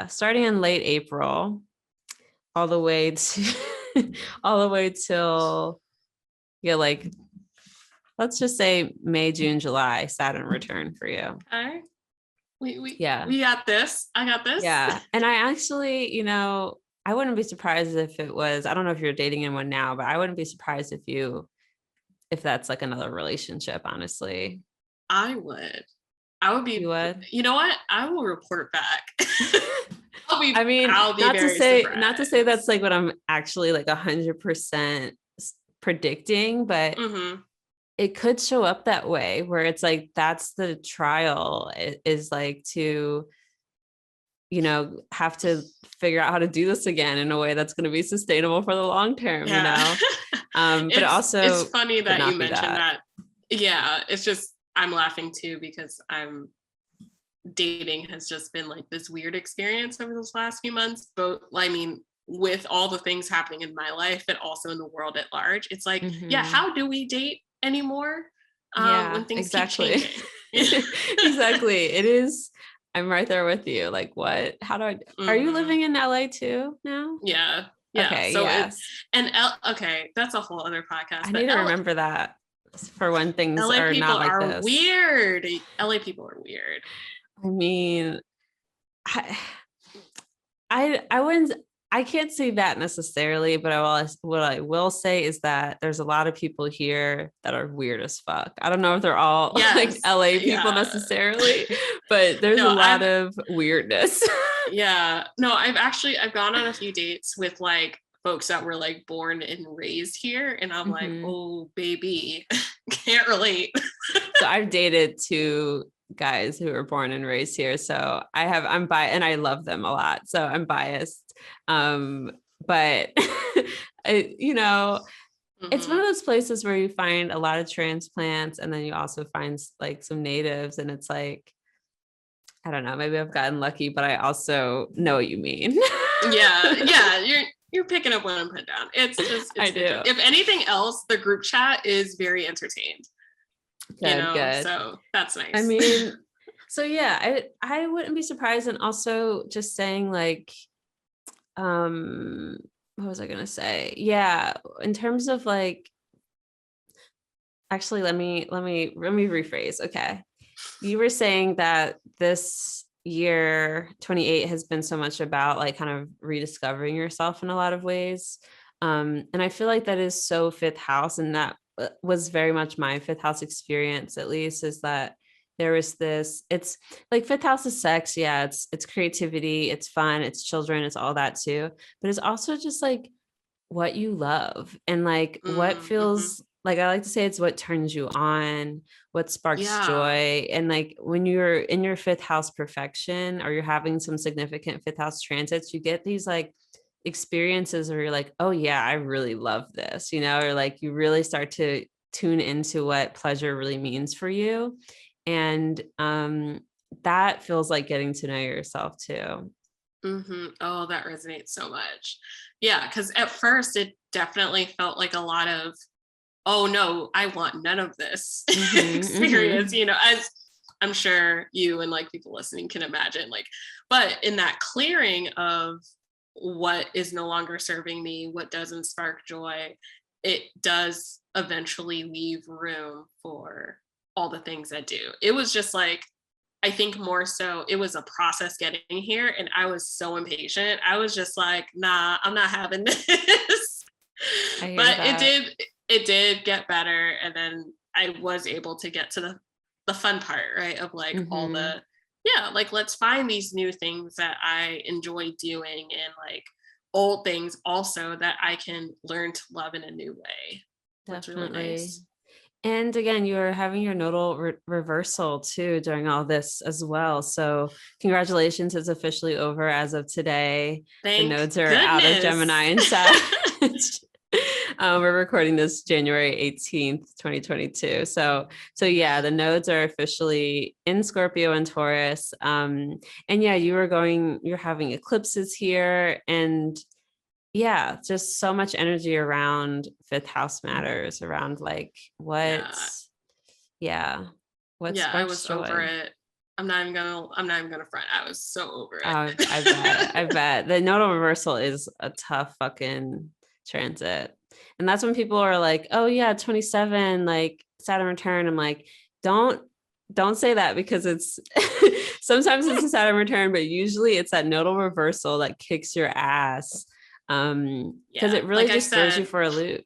starting in late April, all the way till like, let's just say May, June, July, Saturn return for you. Okay. We got this. I got this. Yeah. And I actually, I wouldn't be surprised if it was, I don't know if you're dating anyone now, but I wouldn't be surprised if that's like another relationship, honestly. I would be, you would? You know what? I will report back. I'll be not to say that's like what I'm actually like 100% predicting, but it could show up that way, where it's like, that's the trial, is like to, have to figure out how to do this again in a way that's going to be sustainable for the long term, but also it's funny that you mentioned that. Yeah. It's just, I'm laughing too, because dating has just been like this weird experience over those last few months, both, I mean, with all the things happening in my life, but also in the world at large. It's like, how do we date anymore when things keep changing? Exactly. It is. I'm right there with you. Like, what? How do I? Are you living in LA too now? Yeah. Okay. So yes. Okay, that's a whole other podcast. I need to remember that for when things LA are not like this. Weird. LA people are weird. I mean, I wouldn't. I can't say that necessarily, but what I will say is that there's a lot of people here that are weird as fuck. I don't know if they're all like LA people necessarily, but there's a lot of weirdness. No, I've gone on a few dates with like folks that were like born and raised here, and I'm like, oh baby, can't relate. So I've dated 2 guys who were born and raised here, so I'm biased, and I love them a lot, so I'm biased, but it's one of those places where you find a lot of transplants, and then you also find like some natives, and it's like, I don't know, maybe I've gotten lucky, but I also know what you mean. Yeah, you're picking up what I'm putting down. It's just I do. if anything else, the group chat is very entertained. Good. So that's nice. I mean, so yeah, I wouldn't be surprised. And also just saying like, what was I gonna say? Yeah, in terms of like, actually, let me rephrase. Okay. You were saying that this year 28 has been so much about like kind of rediscovering yourself in a lot of ways. And I feel like that is so fifth house, and that was very much my fifth house experience, at least, is that there was this, it's like fifth house is sex. Yeah, it's creativity, it's fun, it's children, it's all that too. But it's also just like what you love and like what Mm-hmm. feels like, I like to say it's what turns you on, what sparks Yeah. joy. And like when you're in your fifth house perfection, or you're having some significant fifth house transits, you get these like experiences where you're like, oh yeah, I really love this, or like you really start to tune into what pleasure really means for you. And that feels like getting to know yourself too. Mm-hmm. Oh, that resonates so much. Yeah, because at first it definitely felt like a lot of, oh no, I want none of this Mm-hmm, experience, mm-hmm. as I'm sure you and like people listening can imagine. Like, but in that clearing of what is no longer serving me, what doesn't spark joy, it does eventually leave room for all the things that do. It was just like, I think more so it was a process getting here, and I was so impatient. I was just like, nah, I'm not having this. I hear But that. it did get better, and then I was able to get to the fun part, right? Of like all Mm-hmm. the, yeah, like let's find these new things that I enjoy doing, and like old things also that I can learn to love in a new way. That's really Definitely. nice. And again, you're having your nodal reversal too during all this as well. So congratulations, it's officially over as of today. The Thank nodes are out of Gemini goodness. and Sag. We're recording this January 18th, 2022. So yeah, the nodes are officially in Scorpio and Taurus. And yeah, you're having eclipses here, and yeah, just so much energy around fifth house matters, around like Yeah. yeah, what Yeah, I sparks was over joy. it. I'm not even gonna front. I was so over I bet. it. I bet the nodal reversal is a tough fucking transit. And that's when people are like, oh yeah, 27, like Saturn return. I'm like, don't don't say that, because it's sometimes it's a Saturn return, but usually it's that nodal reversal that kicks your ass. Because Yeah, it really just throws you for a loop.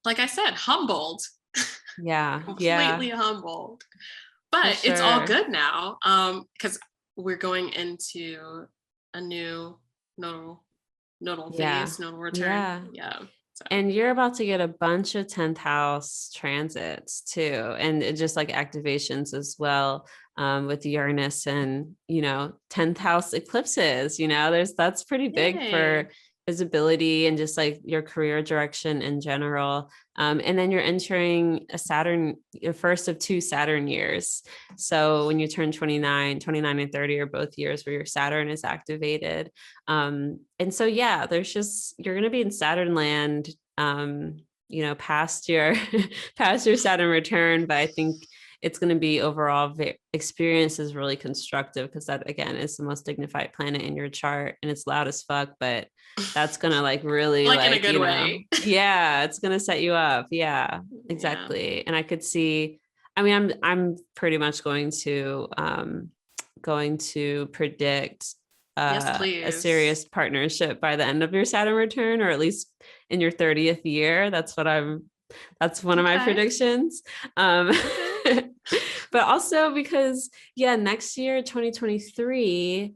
like I said, humbled, Yeah, yeah, completely humbled. for But it's all sure. good now. Because we're going into a new nodal Yeah, phase, nodal return. yeah. Yeah. So And you're about to get a bunch of 10th house transits too, and just like activations as well, with Uranus and 10th house eclipses. That's pretty big yay. for visibility and just like your career direction in general. And then you're entering a Saturn, your first of two Saturn years. So when you turn 29 and 30 are both years where your Saturn is activated. And so yeah, you're gonna be in Saturn land, past your past your Saturn return, but I think it's going to be overall experience is really constructive, because that again is the most dignified planet in your chart, and it's loud as fuck, but that's going to like really Like in a like, good way. yeah, it's going to set you up. Yeah, Yeah. exactly. And I could see, I mean, I'm pretty much going to predict Yes, a please. serious partnership by the end of your Saturn return, or at least in your 30th year. That's one of my Okay. predictions. Okay. But also because, yeah, next year, 2023,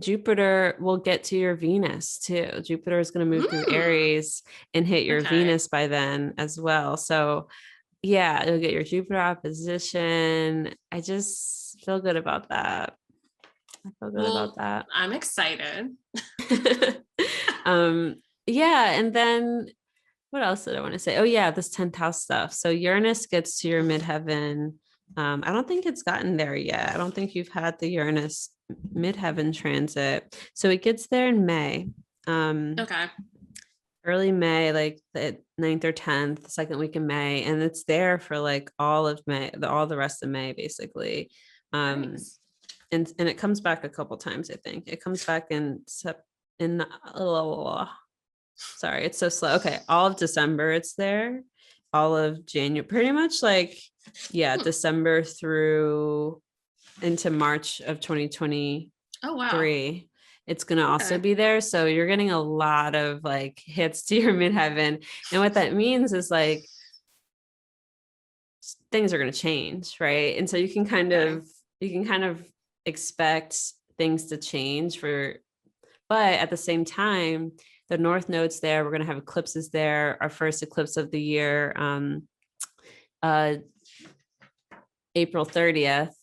Jupiter will get to your Venus too. Jupiter is going to move through Mm, Aries and hit your okay. Venus by then as well. So, yeah, you'll get your Jupiter opposition. I just feel good about that. I feel good about Well, that. I'm excited. um, yeah, and then what else did I want to say? Oh yeah, this 10th house stuff. So Uranus gets to your midheaven. I don't think it's gotten there yet. I don't think you've had the Uranus midheaven transit. So it gets there in May. Okay. Early May, like the 9th or 10th, second week in May, and it's there for like all of May, all the rest of May, basically. Nice. And it comes back a couple times. I think it comes back in sorry, it's so slow. Okay, all of December it's there, all of January, pretty much like December through into March of 2023. Oh wow. It's going to also Okay. be there. So you're getting a lot of like hits to your midheaven. And what that means is like things are going to change, right? And so you can kind of expect things to change but at the same time, the North Node's there. We're going to have eclipses there. Our first eclipse of the year, April 30th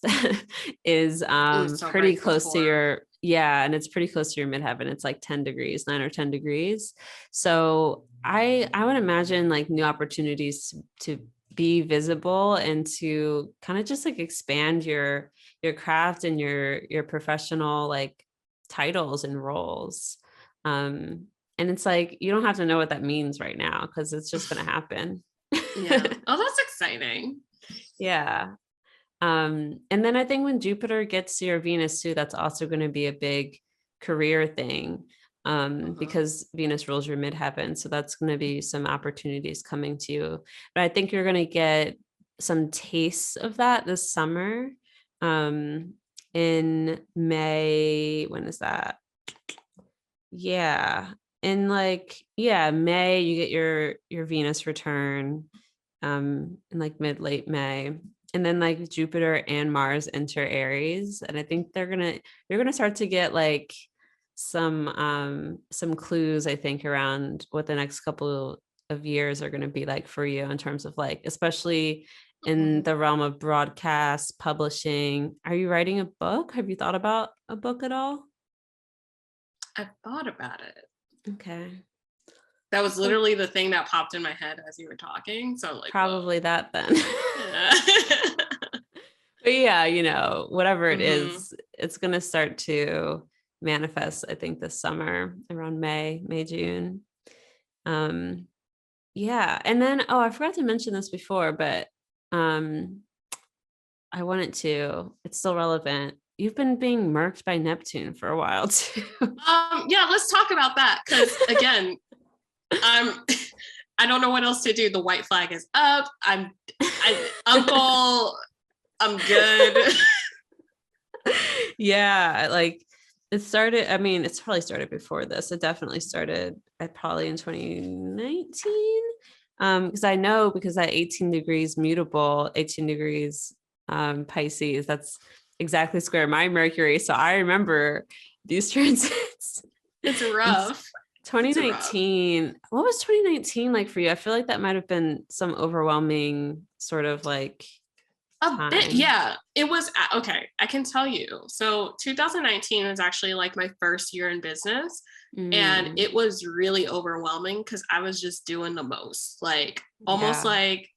is Ooh, so pretty right close to before. and it's pretty close to your midheaven. It's like 10 degrees, 9 or 10 degrees. So I would imagine like new opportunities to be visible and to kind of just like expand your craft and your professional like titles and roles. And it's like you don't have to know what that means right now because it's just going to happen. Yeah. Oh, that's exciting. Yeah. And then I think when Jupiter gets to your Venus too, that's also going to be a big career thing, because Venus rules your midheaven. So that's going to be some opportunities coming to you. But I think you're going to get some tastes of that this summer. In May, when is that? Yeah. In May, you get your Venus return, in like late May. And then like Jupiter and Mars enter Aries. And I think you're gonna start to get like some clues, I think, around what the next couple of years are gonna be like for you in terms of like, especially in the realm of broadcast, publishing. Are you writing a book? Have you thought about a book at all? I thought about it. Okay. That was literally the thing that popped in my head as you were talking. So I'm like, whoa. Probably that then. Yeah. But yeah, whatever it hmm is, it's going to start to manifest, I think, this summer around May, June. Um, yeah. And then, oh, I forgot to mention this before, but um, I wanted to, it's still relevant. You've been being murked by Neptune for a while too. Yeah, let's talk about that. Cause again, I'm I don't know what else to do. The white flag is up. Uncle, I'm good. Yeah, like it started, I mean, it's probably started before this. It definitely started probably in 2019. Because I know because that 18 degrees mutable, 18 degrees Pisces, that's exactly square my Mercury. So I remember these transits. It's In rough. It's rough. 2019, what was 2019 like for you? I feel like that might have been some overwhelming sort of like A bit, time. yeah. It was okay. I can tell you. So 2019 was actually like my first year in business, and Mm, it was really overwhelming because I was just doing the most, like almost yeah. like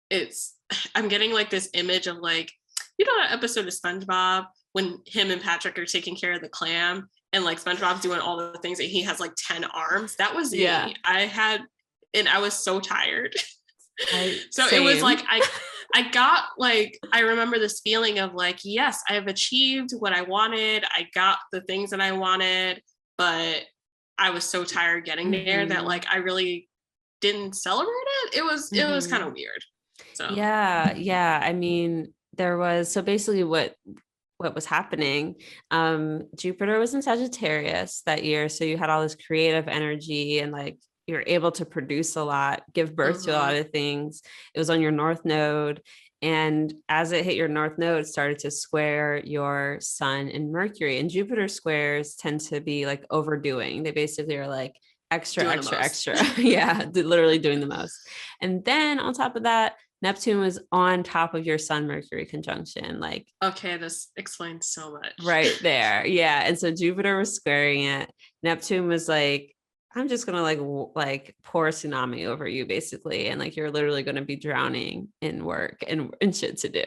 it's. I'm getting like this image of like, that episode of SpongeBob when him and Patrick are taking care of the clam, and like SpongeBob's doing all the things and he has like 10 arms. That was Yeah. me. And I was so tired. So it was Same. like I got like I remember this feeling of like, yes, I have achieved what I wanted. I got the things that I wanted, but I was so tired getting there that hmm like I really didn't celebrate it. It was kind hmm of weird. So Yeah, yeah. I mean, there was so basically what was happening. Jupiter was in Sagittarius that year, so you had all this creative energy and like you're able to produce a lot, give birth to a lot mhm. of things. It was on your North Node. And as it hit your North Node, it started to square your Sun and Mercury. And Jupiter squares tend to be like overdoing. They basically are like extra, Doing the extra, most. extra. Yeah, literally doing the most. And then on top of that, Neptune was on top of your Sun Mercury conjunction, like Okay, this explains so much. right there. Yeah. And so Jupiter was squaring it. Neptune was like, I'm just gonna like pour a tsunami over you basically. And like you're literally gonna be drowning in work and shit to do.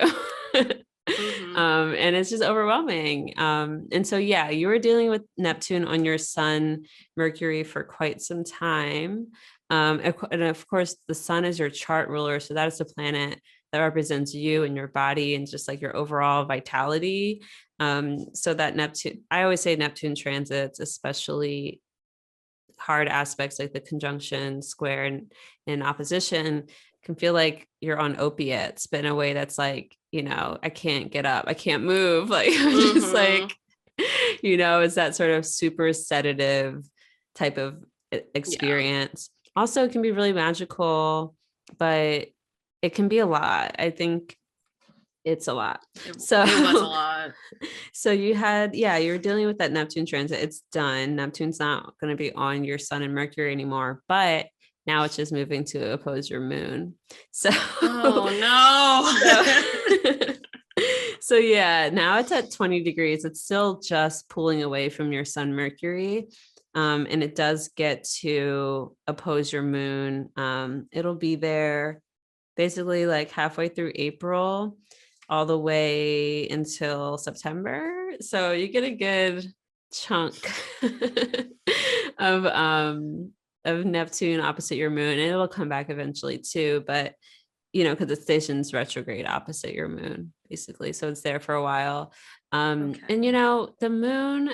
And it's just overwhelming. And so, yeah, you were dealing with Neptune on your sun, Mercury for quite some time. And of course, the sun is your chart ruler. So that is the planet that represents you and your body and just like your overall vitality. So that Neptune, I always say Neptune transits, especially hard aspects like the conjunction, square, and opposition, can feel like you're on opiates, but in a way that's like, I can't get up, I can't move. Like, I'm just like, it's that sort of super sedative type of experience. Yeah. Also, it can be really magical, but it can be a lot. I think it's a lot. It was a lot. So you were dealing with that Neptune transit. It's done. Neptune's not going to be on your sun and Mercury anymore, but now it's just moving to oppose your moon. So, oh no. So yeah, now it's at 20 degrees. It's still just pulling away from your sun, Mercury. And it does get to oppose your moon. It'll be there basically like halfway through April, all the way until September. So you get a good chunk of Neptune opposite your moon, and it'll come back eventually too, but because it stations retrograde opposite your moon, basically. So it's there for a while. And the moon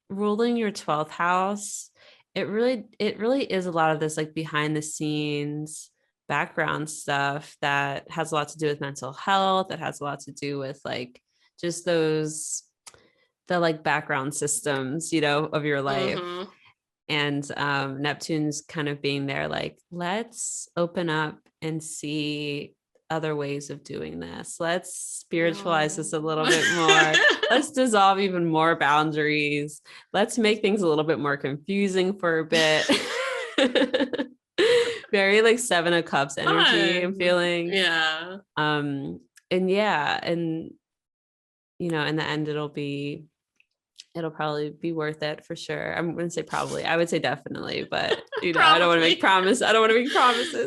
ruling your 12th house, it really is a lot of this like behind the scenes background stuff that has a lot to do with mental health. That has a lot to do with like just the like background systems, of your life. And Neptune's kind of being there like, let's open up and see other ways of doing this. Let's spiritualize this a little bit more. Let's dissolve even more boundaries. Let's make things a little bit more confusing for a bit. Very like Seven of Cups energy I'm feeling. Yeah. And in the end it'll probably be worth it for sure. I'm going to say probably. I would say definitely, but I don't want to make promises.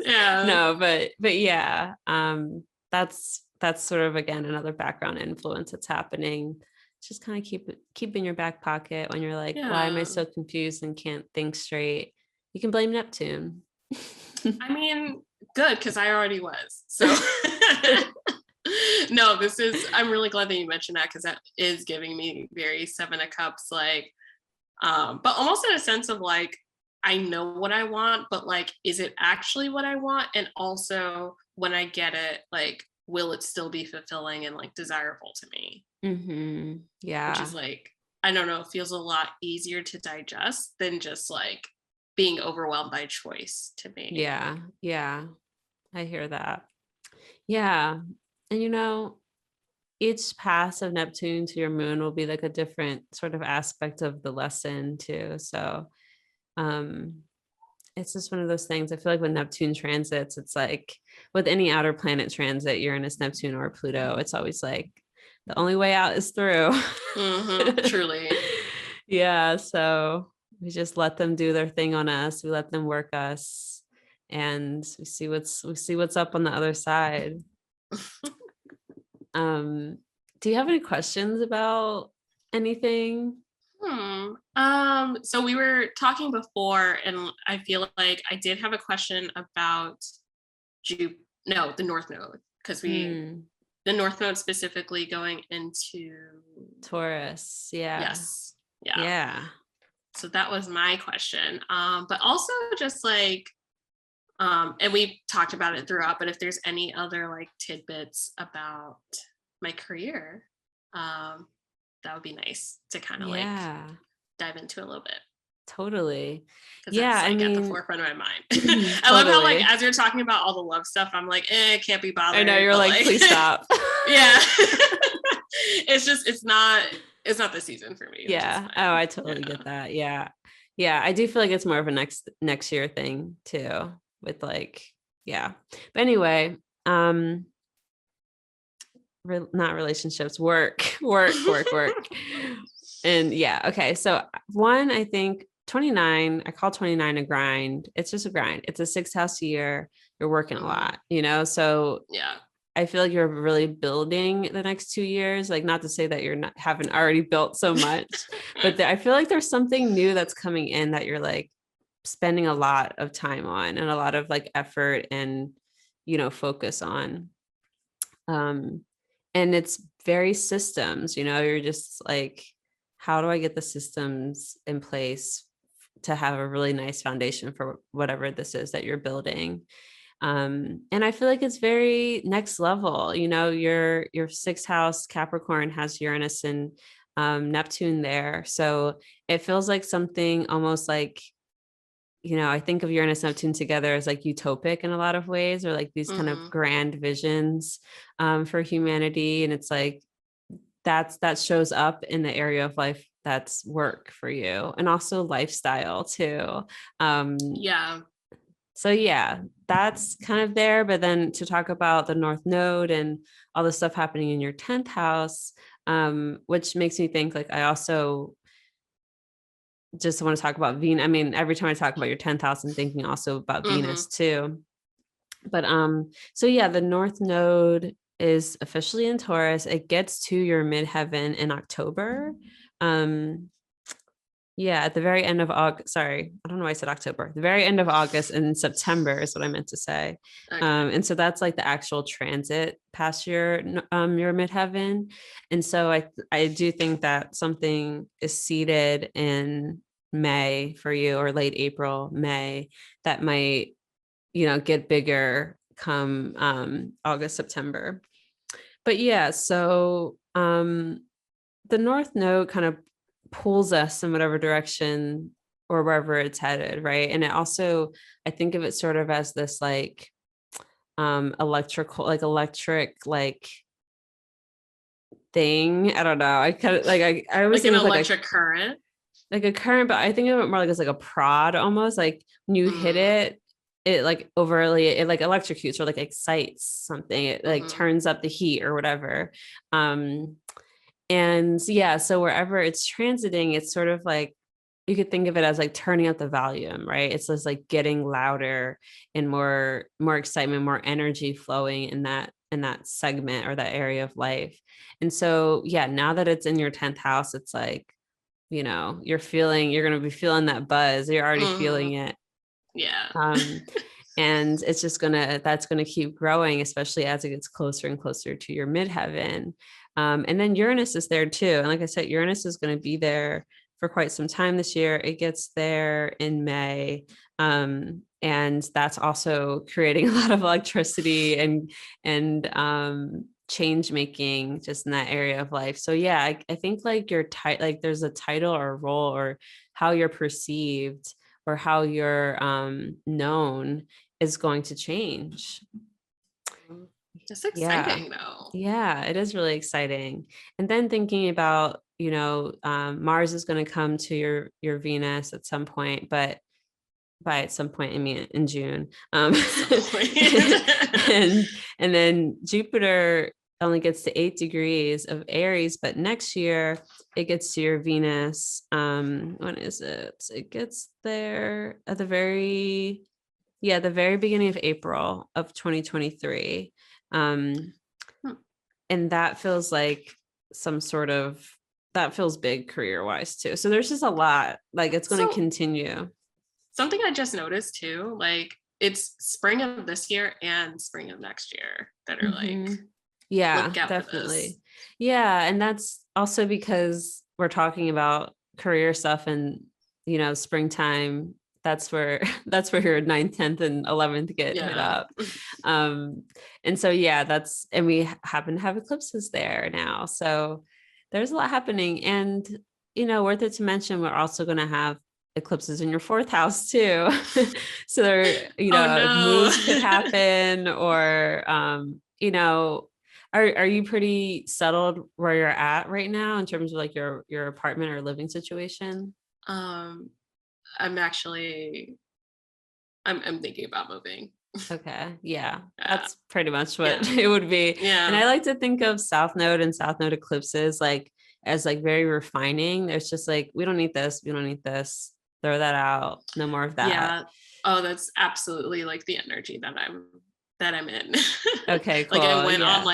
Yeah. No, but yeah, that's sort of again another background influence that's happening. Just kind of keep in your back pocket when you're like, why am I so confused and can't think straight? You can blame Neptune. I mean, good, because I already was. So no, I'm really glad that you mentioned that, because that is giving me very Seven of Cups, like, but almost in a sense of like, I know what I want, but like, is it actually what I want? And also when I get it, like, will it still be fulfilling and like desirable to me? Mm-hmm. Yeah. Which is like, I don't know, it feels a lot easier to digest than just like being overwhelmed by choice to me. Yeah. Yeah. I hear that. Yeah. And each pass of Neptune to your moon will be like a different sort of aspect of the lesson too. So it's just one of those things. I feel like when Neptune transits, it's like with any outer planet transit, Uranus, Neptune, or Pluto, it's always like the only way out is through. Truly. Yeah. So we just let them do their thing on us. We let them work us, and we see what's up on the other side. Do you have any questions about anything? So we were talking before, and I feel like I did have a question about the North Node, because the North Node specifically going into Taurus. Yeah. Yes. Yeah. Yeah. So that was my question. But also just like, and we talked about it throughout, but if there's any other like tidbits about my career, that would be nice to kind of like dive into a little bit. Totally. Yeah, that's, like, at the forefront of my mind. I love how like as you're talking about all the love stuff, I'm like, can't be bothered. I know, you're like, please stop. Yeah. It's not the season for me. Yeah. Oh, I totally get that. Yeah. Yeah. I do feel like it's more of a next year thing too, with like, yeah. But anyway, not relationships, work. And yeah. Okay. So one, I think 29, I call 29 a grind. It's just a grind. It's a 6th house year. You're working a lot, so yeah. I feel like you're really building the next 2 years. Like, not to say that you're not haven't already built so much, but I feel like there's something new that's coming in that you're like spending a lot of time on and a lot of like effort and, focus on. And it's very systems, you're just like, how do I get the systems in place to have a really nice foundation for whatever this is that you're building? And I feel like it's very next level. Your sixth house Capricorn has Uranus and Neptune there, so it feels like something almost like, I think of Uranus and Neptune together as like utopic in a lot of ways, or like these kind of grand visions for humanity. And it's like that shows up in the area of life that's work for you, and also lifestyle too. Yeah. So yeah, that's kind of there. But then to talk about the North Node and all the stuff happening in your 10th house, which makes me think like I also just want to talk about Venus. I mean, every time I talk about your 10th house, I'm thinking also about Venus too. But so yeah, the North Node is officially in Taurus. It gets to your midheaven in October. Yeah, at the very end of August. Sorry, I don't know why I said October. The very end of August and September is what I meant to say. Okay. And so that's like the actual transit past your midheaven. And so I do think that something is seated in May for you, or late April, May, that might, get bigger come August, September. But yeah, so the North Node kind of pulls us in whatever direction or wherever it's headed, right? And it also, I think of it sort of as this like electric like thing. I don't know. I kind of like I always like think an of electric current. like a current, but I think of it more like as like a prod almost. Like when you hit it like overly, it like electrocutes or like excites something. It like turns up the heat or whatever. And yeah, so wherever it's transiting, it's sort of like, you could think of it as like turning up the volume, right? It's just like getting louder and more excitement, more energy flowing in that segment or that area of life. And so yeah, now that it's in your 10th house, it's like, you're going to be feeling that buzz. You're already feeling it. Yeah. And it's just that's gonna keep growing, especially as it gets closer and closer to your midheaven. And then Uranus is there too. And like I said, Uranus is going to be there for quite some time this year. It gets there in May. And that's also creating a lot of electricity and change making just in that area of life. So yeah, I think like like there's a title or a role or how you're perceived or how you're known is going to change. It's exciting though. Yeah, it is really exciting. And then thinking about, Mars is going to come to your Venus at some point, but by at some point, I mean in June. And and then Jupiter only gets to 8 degrees of Aries, but next year it gets to your Venus. When is it? It gets there at the very beginning of April of 2023. And that feels like that feels big career wise too. So there's just a lot, like it's going to continue. Something I just noticed too, like it's spring of this year and spring of next year that are like, yeah, definitely. Yeah. And that's also because we're talking about career stuff and, springtime, that's where your 9th, 10th, and 11th get hit up. And so yeah, and we happen to have eclipses there now. So there's a lot happening. And worth it to mention, we're also going to have eclipses in your 4th house too. So there, moves could happen, or are you pretty settled where you're at right now in terms of like your apartment or living situation? I'm thinking about moving. Okay. Yeah. That's pretty much what it would be. Yeah. And I like to think of South Node and South Node eclipses like as like very refining. There's just like, we don't need this. We don't need this. Throw that out. No more of that. Yeah. Oh, that's absolutely like the energy that I'm that I'm in. Okay, cool. Like I went yeah. on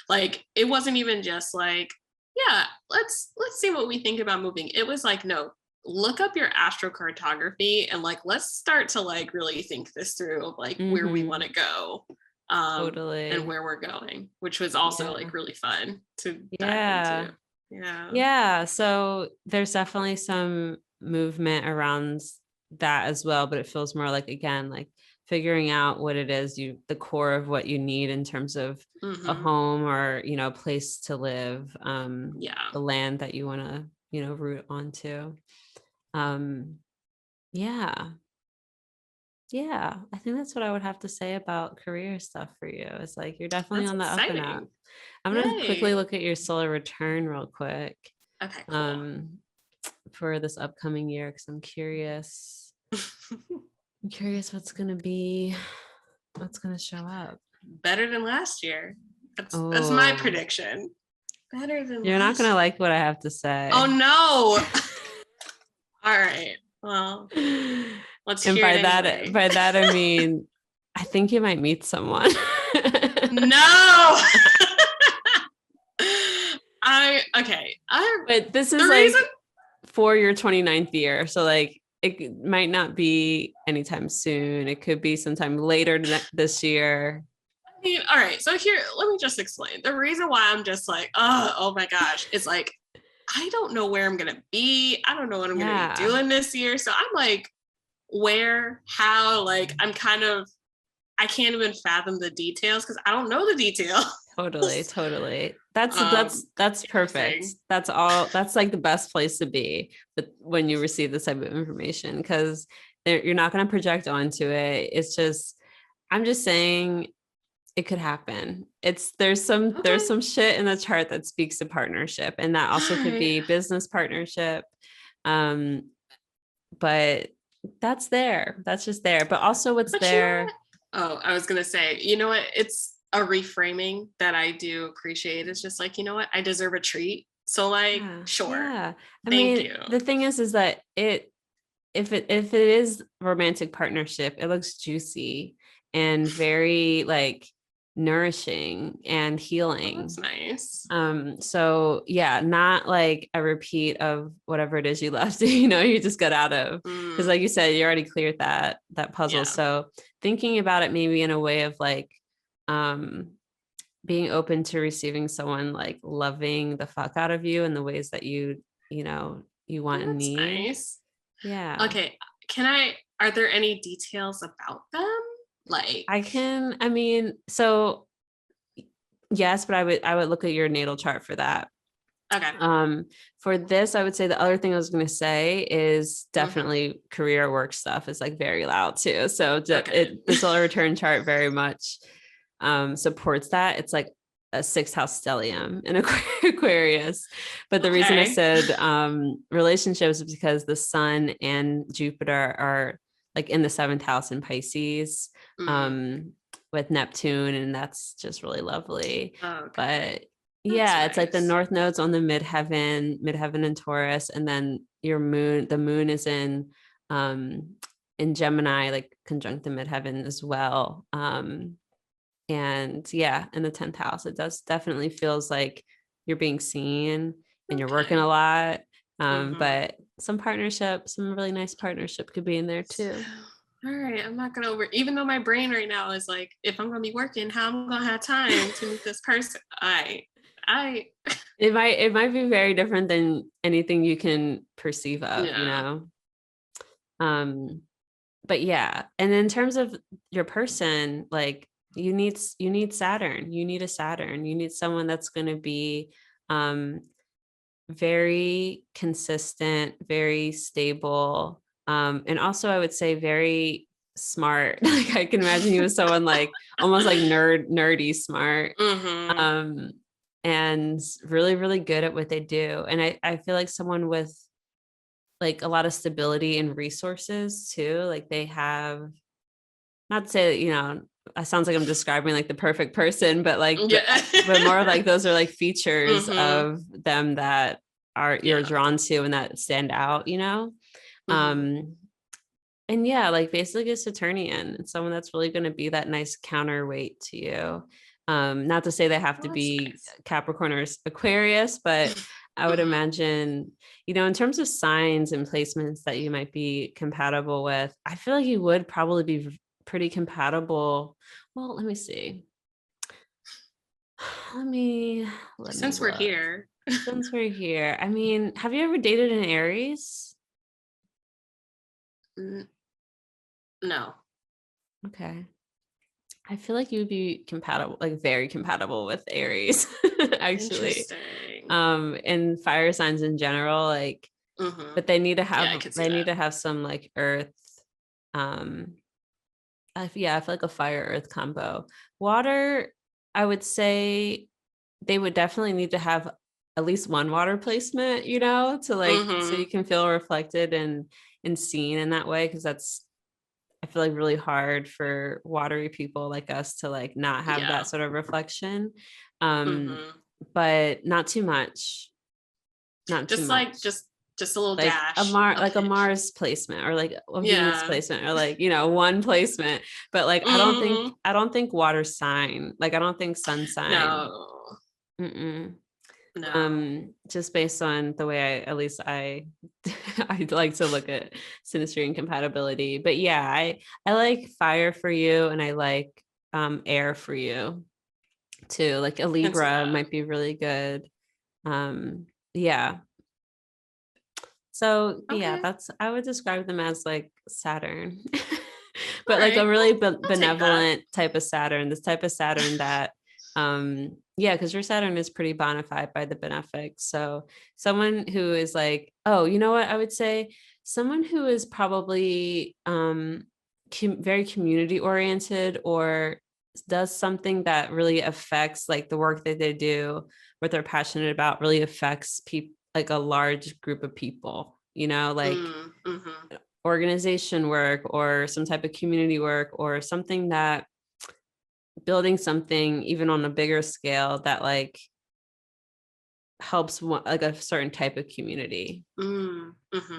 like it wasn't even just like, yeah, let's see what we think about moving. It was like, no, look up your astrocartography and like let's start to like really think this through of like where we want to go, and Totally. where we're going, which was also Yeah. like really fun to dive Yeah. into. Yeah. Yeah. So there's definitely some movement around that as well, but it feels more like, again, like figuring out what it is the core of what you need in terms of a Mm-hmm. home or, a place to live, Yeah. the land that you want to, root onto. Um, yeah. Yeah. I think that's what I would have to say about career stuff for you. It's like, you're definitely That's on the up and up. exciting. I'm going to quickly Yay. look at your solar return real quick. Okay, cool. For this upcoming year, because I'm curious. I'm curious what's gonna show up. Better than last year. That's my Oh, prediction. Better than you're not last gonna year. like what I have to say. Oh no. All right. Well, let's And hear it anyway. by that I mean, I think you might meet someone. No. But this is the like reason for your 29th year, so like it might not be anytime soon. It could be sometime later this year. I mean, all right. So here, let me just explain. The reason why I'm just like, oh my gosh, it's like I don't know where I'm gonna be. I don't know what I'm gonna be doing this year. So I'm like, where, how, like I can't even fathom the details because I don't know the details. Totally. That's perfect. That's like the best place to be, but when you receive this type of information, because you're not going to project onto it. It's just, I'm just saying it could happen. There's some shit in the chart that speaks to partnership, and that also could be business partnership. But that's just there. But also what's there. Oh, I was going to say, you know what? It's a reframing that I do appreciate. It's just like, you know what? I deserve a treat. So like, sure. Yeah. Thank you. The thing is that if it is romantic partnership, it looks juicy and very like nourishing and healing. Oh, that's nice. So yeah, not like a repeat of whatever it is you left, you just got out of, because like you said, you already cleared that puzzle. Yeah. So thinking about it maybe in a way of like being open to receiving someone like loving the fuck out of you in the ways that you want and need. Nice. Yeah. Okay. Are there any details about them? Like so yes, but I would look at your natal chart for that. Okay. For this, I would say the other thing I was going to say is definitely career work stuff is like very loud too. So the solar return chart very much supports that. It's like a 6th house stellium in Aquarius. But the reason I said relationships is because the sun and Jupiter are like in the 7th house in Pisces with Neptune, and that's just really lovely. But yeah, it's like the north node's on the midheaven in Taurus, and then the moon is in Gemini, like conjunct the midheaven as well. And yeah, in the 10th house, it definitely feels like you're being seen and you're working a lot. But some really nice partnership could be in there too. All right, I'm not gonna even though my brain right now is like, if I'm gonna be working, how am I gonna have time to meet this person? It might be very different than anything you can perceive of, but yeah. And in terms of your person, like you need Saturn. You need a Saturn. You need someone that's going to be very consistent, very stable, and also I would say very smart. Like I can imagine you as someone like almost like nerdy smart, and really, really good at what they do. And I feel like someone with like a lot of stability and resources too. Like they have, not to say that, it sounds like I'm describing like the perfect person, but like, but more like those are like features of them that you're drawn to and that stand out, And yeah, like basically a Saturnian and someone that's really going to be that nice counterweight to you. Not to say they have Oh, to that's be nice. Capricorn or Aquarius, but I would Mhm. imagine, in terms of signs and placements that you might be compatible with, I feel like you would probably be pretty compatible. Well, let me see. Let me let me Since we're look. here. Since we're here, I mean, have you ever dated an Aries? N- no. Okay. I feel like you'd be compatible, like very compatible with Aries, actually. Interesting. And fire signs in general, like, Hmm. but they need to Yeah, I have could see they need that. to have some like earth. Um, yeah, I feel like a fire earth combo. Water, I would say they would definitely need to have at least one water placement, to like so you Hmm. can feel reflected and seen in that way, because that's I feel like really hard for watery people like us to like not have that Yeah. sort of reflection. Um, Hmm. but not too much, not too Just like much. just a little Like dash, a a pinch. Mars placement or like a Venus Yeah. placement or like, one placement. But like Hmm. I don't think water sign, like I don't think sun sign. No. Mm-mm. No. Just based on the way at least I like to look at synastry and compatibility. But yeah, I like fire for you and I like air for you too. Like a Can see Libra that. might be really good. Yeah. So yeah, Okay. I would describe them as like Saturn. All But like a right. really I'll take that. benevolent type of Saturn, this type of Saturn that yeah, because your Saturn is pretty bona fide by the benefic. So someone who is like, oh, you know what, I would say someone who is probably very community oriented or does something that really affects like the work that they do, what they're passionate about really affects people, like a large group of people, like Mm-hmm. organization work or some type of community work or something that building something even on a bigger scale that like helps like a certain type of community. Mm-hmm.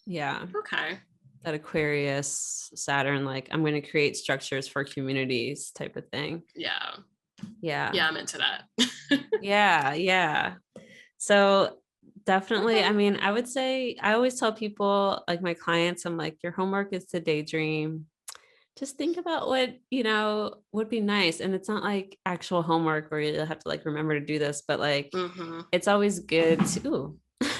Yeah. Okay. That Aquarius, Saturn, like I'm going to create structures for communities type of thing. Yeah. Yeah. Yeah, I'm into that. Yeah. Yeah. So definitely, Okay. I mean, I would say I always tell people, like my clients, I'm like, your homework is to daydream. Just think about what, would be nice. And it's not like actual homework where you have to like remember to do this, but like Mm-hmm. it's always good to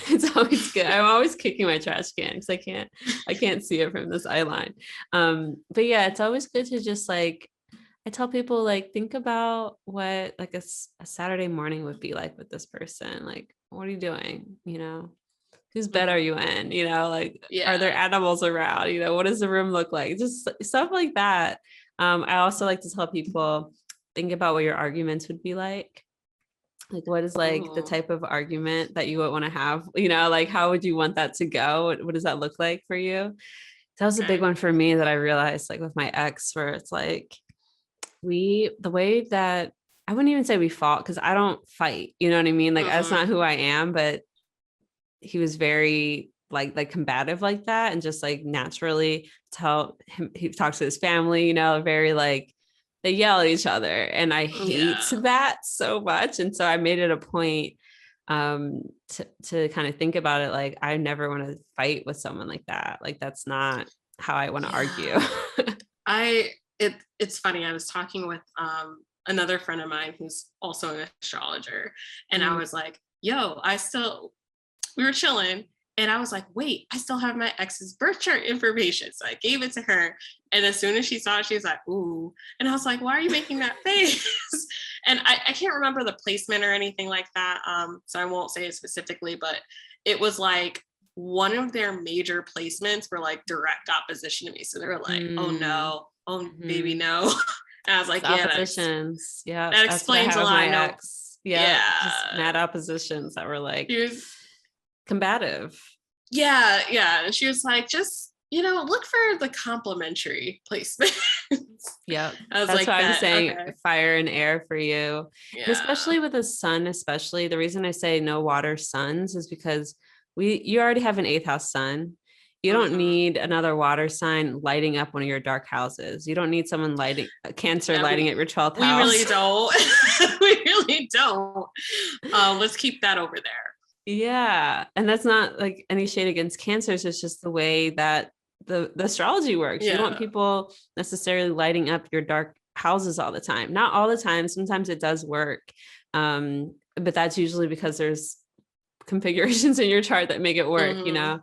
it's always good. I'm always kicking my trash can because I can't see it from this eye line. But yeah, it's always good to just like I tell people like think about what like a Saturday morning would be like with this person. Like, what are you doing? Whose bed are Mm-hmm. you in? Like are there Yeah. animals around? What does the room look like? Just stuff like that. I also like to tell people think about what your arguments would be like what is like the Ooh. type of argument that you would want to have, like how would you want that to go? What does that look like for you? That was a big Okay. one for me that I realized like with my ex where it's like the way that I wouldn't even say we fought because I don't fight, you know what I mean? Like that's Mm-hmm. not who I am, but he was very like combative like that and just like naturally tell him he talks to his family, very like they yell at each other and I hate Yeah. that so much. And so I made it a point to kind of think about it like I never want to fight with someone like that. Like that's not how I want to argue. Yeah. It's funny. I was talking with another friend of mine who's also an astrologer, and I Mm, was like, yo, we were chilling, and I was like, wait, I still have my ex's birth chart information. So I gave it to her. And as soon as she saw it, she was like, ooh. And I was like, why are you making that face? And I can't remember the placement or anything like that. So I won't say it specifically, but it was like one of their major placements were like direct opposition to me. So they were like, oh mm, no, oh baby, mhm. no. And I was It's like, yeah, oppositions. Yeah, that that's what I explains had a with my lot. No, ex. Yeah, just yeah. mad oppositions that were like She was combative. Yeah, yeah. And she was like, just, look for the complimentary placement. Yep. I was That's like, why I'm that, saying okay. fire and air for you. And Yeah. especially with the sun, especially the reason I say no water suns is because you already have an eighth house sun. you don't need another water sign lighting up one of your dark houses. You don't need someone lighting Cancer lighting at your 12th We house. really don't. We really don't. Let's keep that over there. Yeah. And that's not like any shade against Cancers. It's just the way that the astrology works. You don't want people necessarily lighting up your dark houses all the time. Not all the time. Sometimes it does work. But that's usually because there's configurations in your chart that make it work, you know?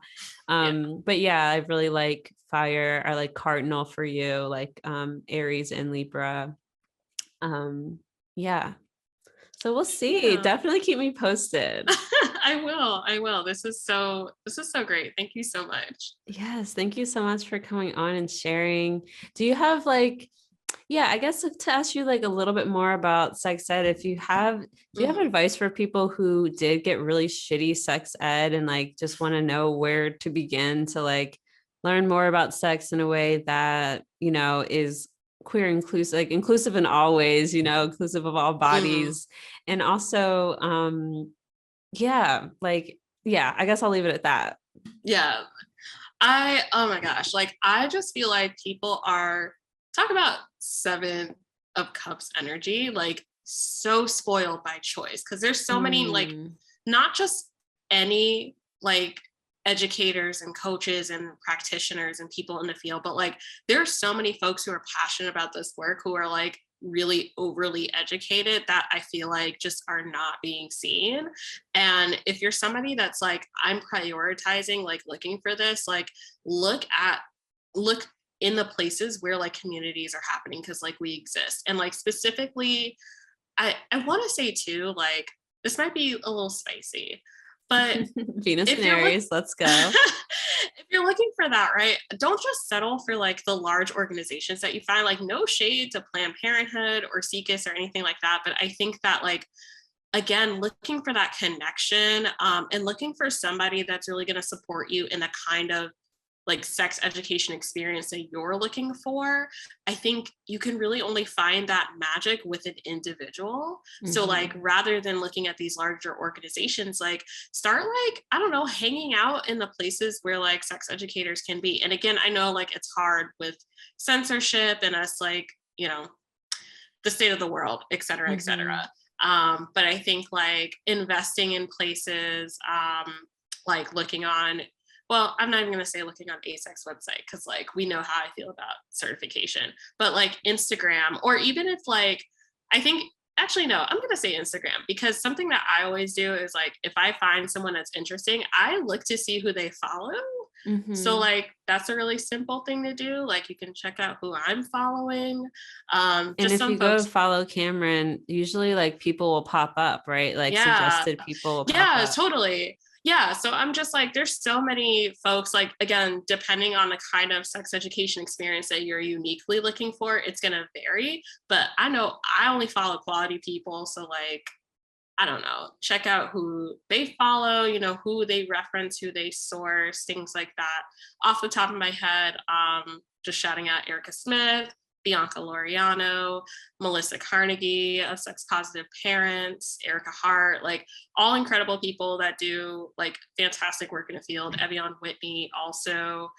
But yeah, I really like fire. I like cardinal for you, like Aries and Libra. Yeah. So we'll see. Definitely keep me posted. I will. This is so great. Thank you so much. Yes, thank you so much for coming on and sharing. Do you have like, yeah, I guess to ask you like a little bit more about sex ed, if you have, do you have advice for people who did get really shitty sex ed and like just want to know where to begin to like learn more about sex in a way that, you know, is queer inclusive, like inclusive in all ways, you know, inclusive of all bodies. And also, yeah, like, yeah, I guess I'll leave it at that. Yeah. Oh my gosh, like I just feel like people are talk about 7 of Cups energy, like so spoiled by choice because there's so many like not just any like educators and coaches and practitioners and people in the field, but like there are so many folks who are passionate about this work who are like really overly educated that I feel like just are not being seen. And if you're somebody that's like, I'm prioritizing, like looking for this, like look in the places where like communities are happening because like we exist. And like specifically, I want to say too, like this might be a little spicy, but Venus and Aries, let's go. If you're looking for that, right, don't just settle for like the large organizations that you find, like no shade to Planned Parenthood or SIECUS or anything like that. But I think that like, again, looking for that connection and looking for somebody that's really going to support you in the kind of like sex education experience that you're looking for, I think you can really only find that magic with an individual. So like rather than looking at these larger organizations, like start like, I don't know, hanging out in the places where like sex educators can be. And again, I know like it's hard with censorship and us like, you know, the state of the world, et cetera, et cetera. But I think like investing in places, like looking on, well, I'm not even going to say looking on ASEC's website because like we know how I feel about certification, but like Instagram, or even if like, I think, actually, no, I'm going to say Instagram because something that I always do is like, if I find someone that's interesting, I look to see who they follow. So like, that's a really simple thing to do. Like you can check out who I'm following. And just if you go to follow Cameron, usually like people will pop up, right? Like suggested people will pop up. Totally. Yeah. So I'm just like, there's so many folks, like, again, depending on the kind of sex education experience that you're uniquely looking for, it's going to vary. But I know I only follow quality people. So, like, I don't know, check out who they follow, you know, who they reference, who they source, things like that. Off the top of my head, just shouting out Erica Smith, Bianca Laureano, Melissa Carnegie of Sex Positive Parents, Erica Hart, like all incredible people that do like fantastic work in the field. Evian Whitney also.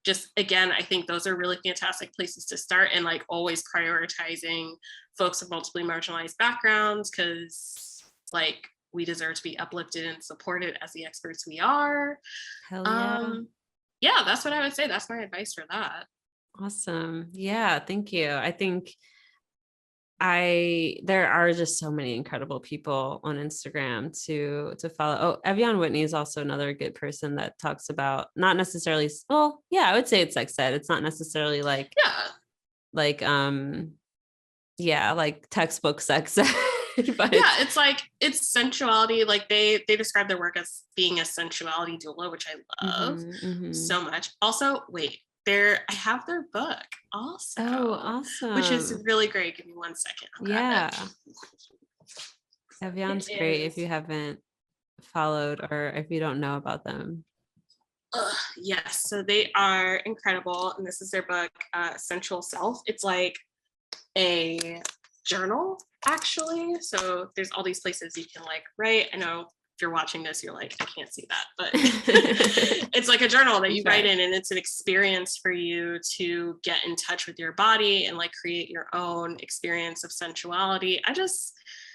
Just again, I think those are really fantastic places to start, and like always prioritizing folks of multiply marginalized backgrounds because like we deserve to be uplifted and supported as the experts we are. Hell yeah. Yeah, that's what I would say. That's my advice for that. Awesome. Yeah, thank you. I think there are just so many incredible people on Instagram to follow. Oh, Evian Whitney is also another good person that talks about not necessarily, well, yeah, I would say it's sex ed. It's not necessarily like like like textbook sex ed. But yeah, it's like it's sensuality. Like they describe their work as being a sensuality doula, which I love so much. Also, wait, I have their book also. Oh, awesome. Which is really great. Give me 1 second. Yeah. Evian's great if you haven't followed or if you don't know about them. Yes, so they are incredible. And this is their book, Sensual Self. It's like a journal, actually. So there's all these places you can like write. I know you're watching this, you're like, I can't see that, but it's like a journal that you write in, and it's an experience for you to get in touch with your body and like create your own experience of sensuality.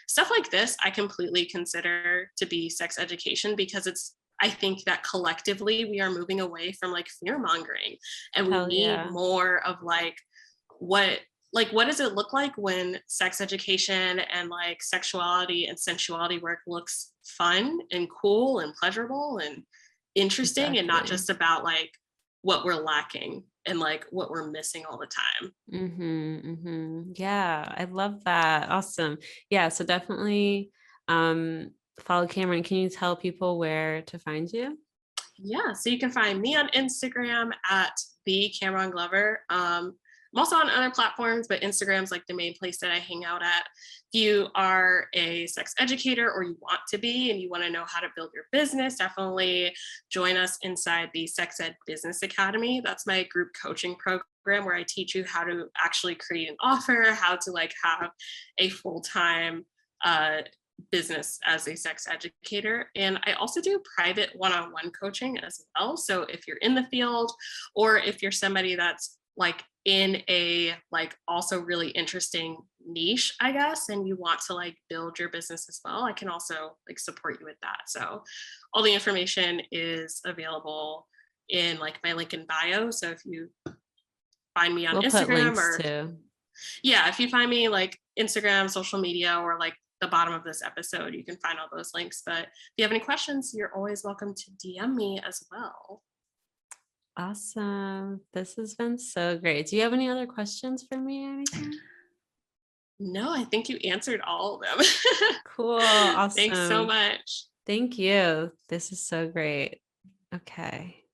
Stuff like this, I completely consider to be sex education, because I think that collectively we are moving away from like fear mongering, and we need more of what does it look like when sex education and like sexuality and sensuality work looks fun and cool and pleasurable and interesting, and not just about like what we're lacking and like what we're missing all the time. Yeah, I love that. Awesome. Yeah, so definitely follow Cameron. Can you tell people where to find you? Yeah, so you can find me on Instagram at the Cameron Glover. I'm also on other platforms, but Instagram's like the main place that I hang out at. If you are a sex educator, or you want to be, and you want to know how to build your business, definitely join us inside the Sex Ed Business Academy. That's my group coaching program where I teach you how to actually create an offer, how to like have a full-time business as a sex educator. And I also do private one-on-one coaching as well. So if you're in the field, or if you're somebody that's like in a like also really interesting niche, I guess, and you want to like build your business as well, I can also like support you with that. So all the information is available in like my link in bio. So if you find me on Instagram, or if you find me like Instagram, social media, or like the bottom of this episode, you can find all those links. But if you have any questions, you're always welcome to DM me as well. Awesome. This has been so great. Do you have any other questions for me or anything? No, I think you answered all of them. Cool. Awesome. Thanks so much. Thank you. This is so great. Okay.